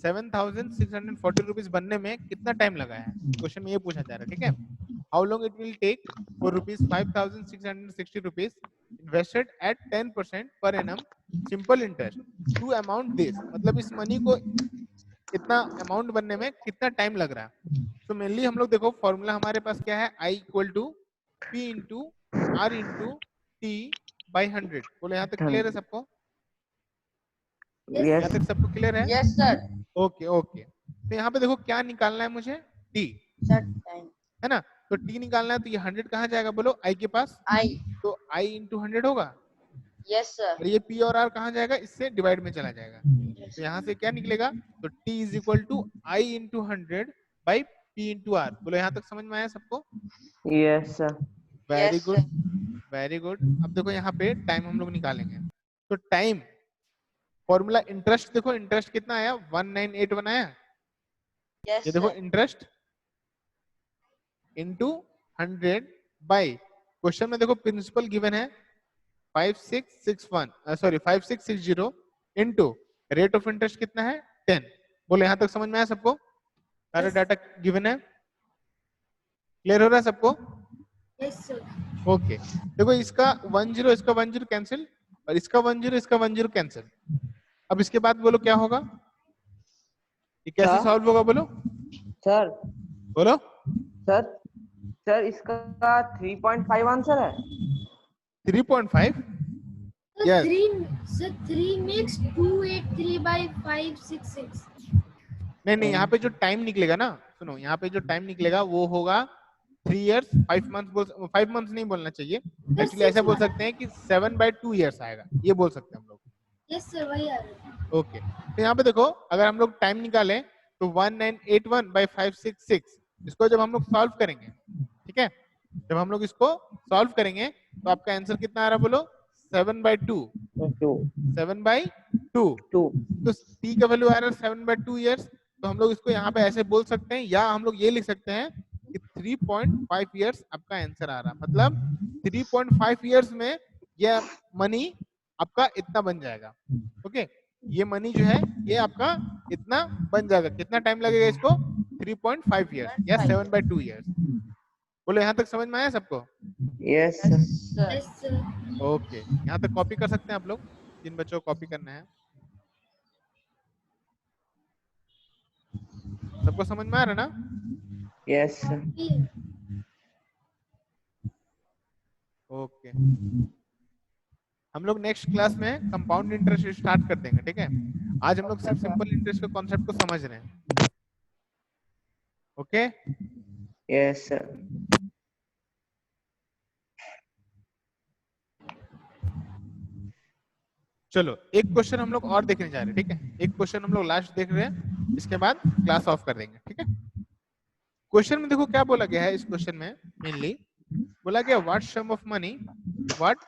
7640 रुपीज बनने में कितना टाइम लगा है, क्वेश्चन में ये पूछा जा रहा है, ठीक है? How long it will take for rupees 5660 rupees invested at 10% per annum simple interest to amount this, मतलब इस मनी को इतना अमाउंट बनने में कितना टाइम लग रहा है। तो मेनली हम लोग देखो फॉर्मूला हमारे पास क्या है, I equal to P into R into T by 100। बोले यहाँ तक क्लियर है सबको? यहाँ तक सबको क्लियर है? Yes, sir. ओके ओके, तो यहाँ पे देखो क्या निकालना है मुझे, T, Sir, time. है ना? तो T निकालना है, तो ये 100 कहाँ जाएगा बोलो I के पास, I. तो I इंटू 100 होगा, Yes, sir. और ये P और R कहाँ जाएगा, इससे डिवाइड में चला जाएगा। तो यहाँ से क्या निकलेगा, तो T is equal to I into 100 by P into R। बोलो यहाँ तक समझ में आया सबको? Yes sir. Very Yes, good sir. Very good. अब देखो यहाँ पे टाइम हम लोग निकालेंगे, तो टाइम फॉर्मूला इंटरेस्ट देखो, इंटरेस्ट कितना आया 1981 आया। Yes, ये देखो sir. Interest into 100 by, question में देखो प्रिंसिपल गिवन है 5660 इंटू रेट ऑफ इंटरेस्ट कितना है 10। बोले यहाँ तक समझ में आया सबको? सारे Yes. डाटा गिवन है, क्लियर हो रहा है सबको? Yes sir. ओके, देखो इसका 10 इसका 10 कैंसिल, और इसका 10 इसका 10 कैंसिल। अब इसके बाद बोलो क्या होगा, ये कैसे सर? सॉल्व होगा बोलो? सर बोलो सर सर इसका 3.5 आंसर है। 3.5। So Yes. 3 makes 283 by 566. नहीं, यहाँ पे जो टाइम निकलेगा ना, सुनो, यहाँ पे जो टाइम निकलेगा वो होगा 3 years 5 months। 5 months नहीं बोलना चाहिए, एक्चुअली ऐसा बोल सकते हैं कि 7/2 years आएगा, ये बोल सकते हैं हम लोग। यस सर, वही आ रहा है। ओके, तो यहाँ पे देखो अगर हम लोग टाइम निकालें तो 1981 by 566, इसको जब हम लोग सॉल्व करेंगे, ठीक है, जब हम लोग इसको सॉल्व करेंगे तो आपका आंसर कितना आ रहा है बोलो 7/2। 7/2 तो t का वैल्यू आ रहा है 7/2 years, तो हम लोग इसको यहाँ पे ऐसे बोल सकते हैं, या हम लोग ये लिख सकते हैं कि 3.5 ईयर्स आपका आंसर आ रहा, मतलब 3.5 ईयर्स में ये मनी आपका इतना बन जाएगा। ओके, ये मनी जो है ये आपका इतना बन जाएगा। कितना टाइम लगेगा इसको? 3.5 ईयर्स या 7/2 ईयर्स। बोलो यहाँ तक समझ में आया सबको? Yes Yes, sir. sir. Yes sir. Okay, यहाँ तक कॉपी कर सकते हैं आप लोग, जिन बच्चों को कॉपी करना है। सबको समझ में आ रहा है ना? Yes sir. ओके, हम लोग नेक्स्ट क्लास में कंपाउंड इंटरेस्ट स्टार्ट कर देंगे, ठीक है? आज हम लोग सिर्फ सिंपल इंटरेस्ट के कॉन्सेप्ट को समझ रहे हैं। Okay, yes sir. चलो एक क्वेश्चन हम लोग और देखने जा रहे हैं, ठीक है? एक क्वेश्चन हम लोग लास्ट देख रहे हैं, इसके बाद क्लास ऑफ कर देंगे, ठीक है? क्वेश्चन में देखो क्या बोला गया है। इस क्वेश्चन में मेनली बोला गया what sum of money, what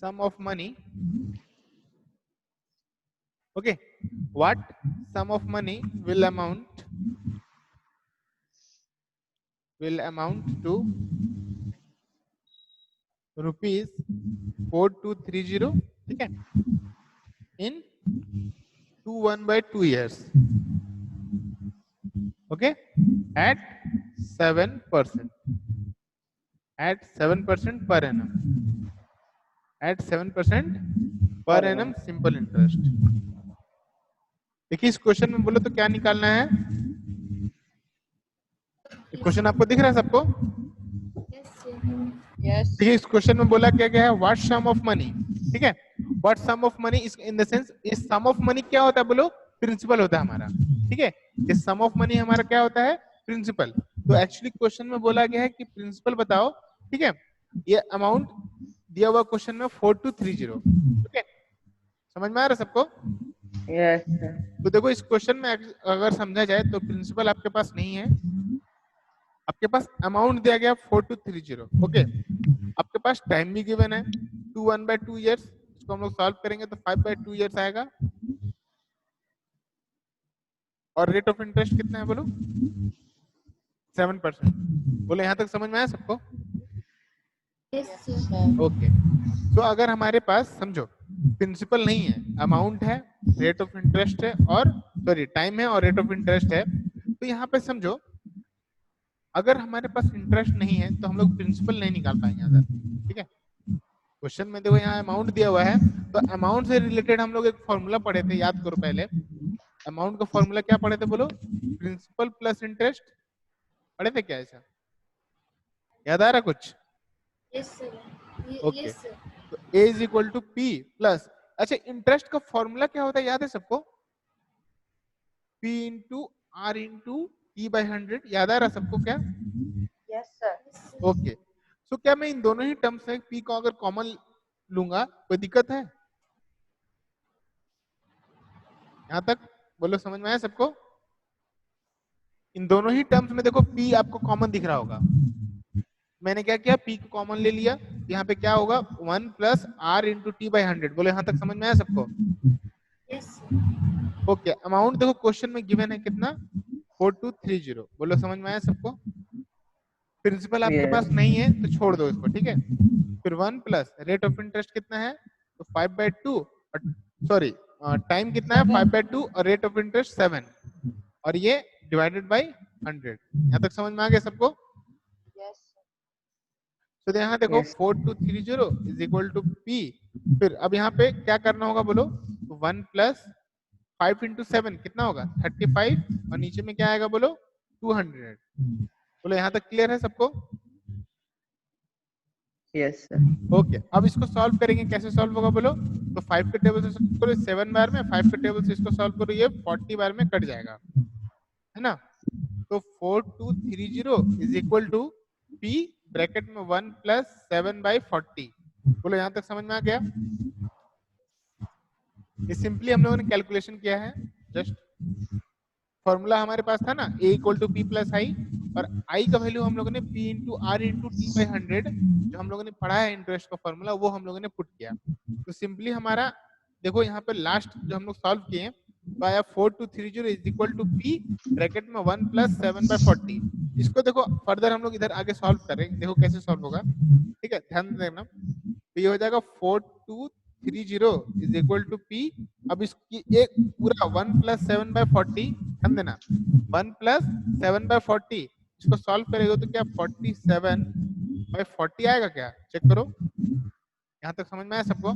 sum of money, okay, what sum of money will amount to rupees 4230, ठीक है, in 1/2 years, okay, at 7%, at 7% per annum, at 7% per annum simple interest। देखिए इस क्वेश्चन में बोलो तो क्या निकालना है? क्वेश्चन आपको दिख रहा है सबको? Yes sir. Yes. देखिए इस क्वेश्चन में बोला क्या गया है? व्हाट सम ऑफ मनी, ठीक है? What sum of money is in the sense, इस सम ऑफ मनी क्या होता है बोलो? प्रिंसिपल होता है हमारा, ठीक है? इस सम ऑफ मनी हमारा क्या होता है? प्रिंसिपल। तो एक्चुअली क्वेश्चन में बोला गया है कि प्रिंसिपल बताओ, ठीक है? ये अमाउंट दिया हुआ क्वेश्चन में 4230, ठीक है? समझ में आ रहा है सबको? Yes sir. तो देखो इस क्वेश्चन में अगर समझा जाए तो प्रिंसिपल आपके पास नहीं है, आपके पास अमाउंट दिया गया 4230, ओके? आपके पास टाइम भी गिवन है 1/2 ईयर्स। इसको हम लोग सॉल्व करेंगे तो 5/2 ईयर्स आएगा। और रेट ऑफ इंटरेस्ट कितना है बोलो? 7%। बोलो यहाँ तक समझ में आया सबको? Yes Yes, sir. sir. Okay, तो अगर हमारे पास समझो प्रिंसिपल नहीं है, अमाउंट है, रेट ऑफ इंटरेस्ट है, और सॉरी टाइम है और रेट ऑफ इंटरेस्ट है, तो यहाँ पे समझो अगर हमारे पास इंटरेस्ट नहीं है तो हम लोग प्रिंसिपल नहीं निकाल पाएंगे अगर, ठीक है? क्वेश्चन में देखो यहाँ अमाउंट दिया हुआ है, तो अमाउंट से रिलेटेड हम लोग एक फॉर्मूला पढ़े थे, याद करो पहले। अमाउंट का फॉर्मूला क्या पढ़े थे बोलो? प्रिंसिपल प्लस इंटरेस्ट पढ़े थे क्या? ऐसा याद आ रहा कुछ? Yes sir. Okay, yes sir. तो A is equal to P plus, अच्छा इंटरेस्ट का फॉर्मूला क्या होता है याद है सबको? P into R into T/100, याद आ रहा सबको क्या? Yes, sir. ओके, सो क्या मैं इन दोनों ही टर्म्स में P को अगर कॉमन लूंगा कोई दिक्कत है? यहाँ तक बोलो समझ में आया सबको? इन दोनों ही टर्म्स में देखो P आपको कॉमन दिख रहा होगा। मैंने क्या किया? P को कॉमन ले लिया, यहाँ पे क्या होगा? 1 प्लस R इंटू T/100। बोलो यहाँ तक समझ में आया सबको? Yes sir. ओके, अमाउंट देखो क्वेश्चन में गिवन है कितना? 4230। बोलो समझ में आया सबको? प्रिंसिपल आपके पास नहीं है तो छोड़ दो इसको, ठीक है? फिर 1 प्लस रेट ऑफ इंटरेस्ट कितना है? तो 5/2, सॉरी टाइम कितना है? 5/2 और रेट ऑफ इंटरेस्ट 7, और ये डिवाइडेड बाय 100। यहाँ तक समझ में आ गया सबको? Yes, sir. तो यहाँ देखो Yes. 4230 is equal to P। फिर अब यहाँ पे क्या करना होगा बोलो? 1 प्लस 5 इंटू 7 कितना होगा? 35, और नीचे में क्या आएगा बोलो? 200। बोलो यहाँ तक क्लियर है सबको? Yes sir. ओके, अब इसको सॉल्व करेंगे, कैसे सॉल्व होगा बोलो? तो 5 के टेबल से सॉल्व करो 7 बार में, 5 के टेबल से इसको सॉल्व करो, ये 40 बार में कट जाएगा, है ना? तो 4230 is equal to P bracket में 1 प्लस 7/40। बोलो यहाँ तक समझ में आ गया? ये सिंपली हम लोगों ने कैलकुलेशन किया है, जस्ट फॉर्मूला हमारे पास था ना, A equal to P plus I, और I का वैल्यू हम लोगों ने P into R into T/100 जो हम लोगों ने पढ़ा है इंटरेस्ट का फॉर्मूला, वो हम लोगों ने पुट किया। तो सिंपली हमारा देखो यहाँ पे लास्ट जो हम लोग सॉल्व किए तो आया 4230 is equal to P bracket में 1 प्लस 7/40। इसको देखो फर्दर हम लोग इधर आगे सॉल्व करेंगे, देखो कैसे सॉल्व होगा, ठीक है, ध्यान देना। तो ये हो जाएगा 4230 इज इक्वल टू पी। अब इसकी एक पूरा 1 प्लस 7/40, ध्यान देना 1 प्लस 7/40, इसको सॉल्व करेगा तो क्या 47/40 आएगा क्या? चेक करो, यहाँ तक समझ में आया सबको?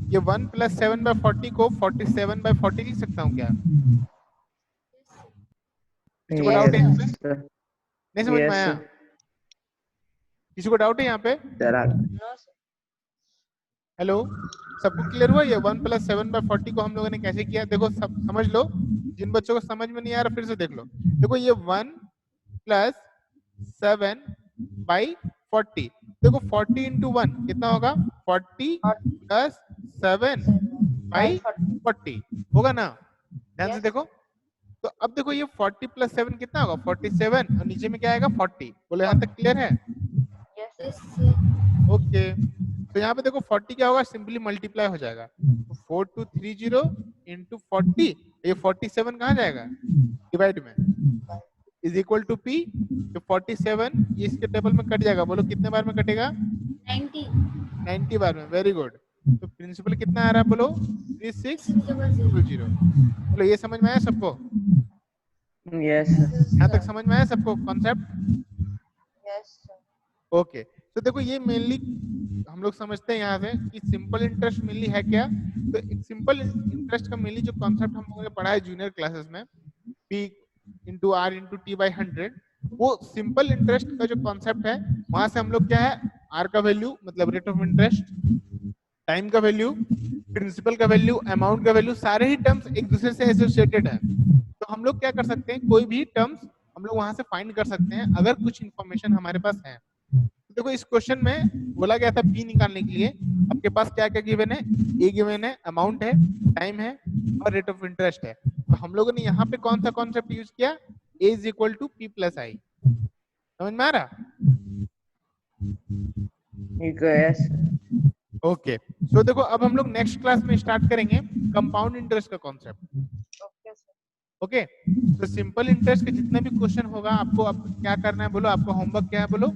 ये 1 प्लस 7/40 को 47/40 लिख सकता हूँ क्या? किसी को डाउट है यहाँ पे? नहीं समझ में आया? किसी को डाउट है यहाँ पे? No, sir. हेलो, सबको क्लियर हुआ? ये 1 प्लस 7/40 को हम लोगों ने कैसे किया? देखो सब समझ लो, जिन बच्चों को समझ में नहीं आ रहा फिर से देख लो। देखो ये 1 प्लस 7/40, देखो 40 इंटू 1 कितना होगा? 40 प्लस 7/40 होगा ना? ध्यान से Yes. देखो। तो अब देखो ये 40 प्लस 7 कितना होगा? 47, और नीचे में क्या आएगा? 40। बोलो यहाँ तक क्लियर है? Yes, sir. Yes sir. Okay, तो यहाँ पे देखो 40 क्या होगा? सिंपली मल्टीप्लाई हो जाएगा। तो 4230 इंटू 40, ये 47 कहाँ जाएगा? डिवाइड में, इज इक्वल टू पी। तो 47 ये इसके टेबल में कट जाएगा, बोलो कितने बार में कटेगा? 90 बार में। Very good. तो प्रिंसिपल कितना आ रहा है? बोलो 3600। बोलो ये समझ में आया सबको? Yes, sir. यहाँ तक समझ में आया सबको कॉन्सेप्ट? Yes, sir. ओके, तो देखो ये मेनली हम लोग समझते हैं यहाँ से कि सिंपल इंटरेस्ट मेनली है क्या। तो सिंपल इंटरेस्ट का मेनली जो कॉन्सेप्ट हम लोगों ने पढ़ा है जूनियर क्लासेस में, P into R into T by 100, वो सिंपल इंटरेस्ट का जो कॉन्सेप्ट है वहां से हम लोग क्या है, आर का वैल्यू मतलब रेट ऑफ इंटरेस्ट, टाइम का वैल्यू, प्रिंसिपल का वैल्यू, अमाउंट का वैल्यू, सारे ही टर्म्स एक दूसरे से एसोसिएटेड है। तो हम लोग क्या कर सकते हैं, कोई भी टर्म्स हम लोग वहां से फाइंड कर सकते हैं अगर कुछ इंफॉर्मेशन हमारे पास है। देखो इस क्वेश्चन में बोला गया था पी निकालने के लिए, आपके पास क्या क्या गिवन है? ए गिवन है, अमाउंट है, टाइम है और रेट ऑफ इंटरेस्ट है। तो हम लोगों ने यहाँ पे कौन सा कॉन्सेप्ट यूज किया? A is equal to P plus I. समझ में आ रहा? Yes, sir. ओके, सो देखो अब हम लोग नेक्स्ट क्लास में स्टार्ट करेंगे कंपाउंड इंटरेस्ट का कॉन्सेप्ट। Okay, sir. ओके, तो सिंपल इंटरेस्ट के जितने भी क्वेश्चन होगा आपको अब क्या करना है? बोलो आपका होमवर्क क्या है? बोलो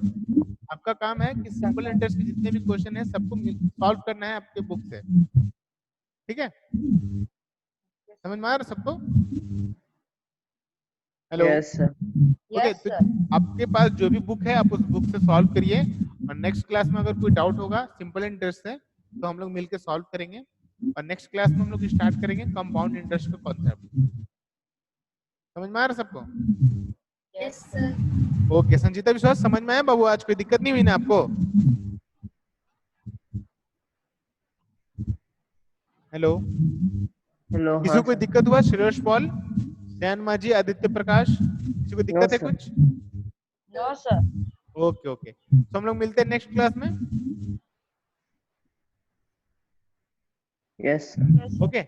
आपका काम है कि सिंपल इंटरेस्ट के जितने भी क्वेश्चन है सबको सॉल्व करना है आपके बुक से, ठीक है? समझ में आ रहा सबको? Hello, Yes, sir. Okay, Yes, तो sir. आपके पास जो भी बुक है आप उस बुक से सॉल्व करिए, और नेक्स्ट क्लास में अगर कोई डाउट होगा सिंपल इंटरेस्ट से तो हम लोग मिलकर सॉल्व करेंगे, और नेक्स्ट क्लास में हम लोग स्टार्ट करेंगे कंपाउंड इंटरेस्ट का कॉन्सेप्ट। समझ में आ रहा सबको? Yes sir. ओके, संजीता विश्वास समझ में आया बाबू? आज कोई दिक्कत नहीं हुई ना आपको? हेलो, Hello, किसी हाँ को कोई sir. दिक्कत हुआ? सुरेश पॉल, दयान माझी, आदित्य प्रकाश, किसी को दिक्कत है sir. कुछ? No, sir. ओके ओके, तो हम लोग मिलते हैं नेक्स्ट क्लास में। Yes, sir. Yes, sir. Okay,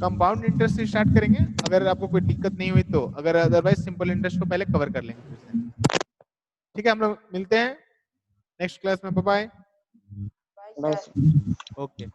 compound interest से स्टार्ट करेंगे, अगर आपको कोई दिक्कत नहीं हुई तो, अगर अदरवाइज सिंपल इंटरेस्ट को पहले कवर कर लेंगे फिर से। ठीक है, हम लोग मिलते हैं नेक्स्ट क्लास में। Bye bye. Bye, Bye, sir. sir. Okay.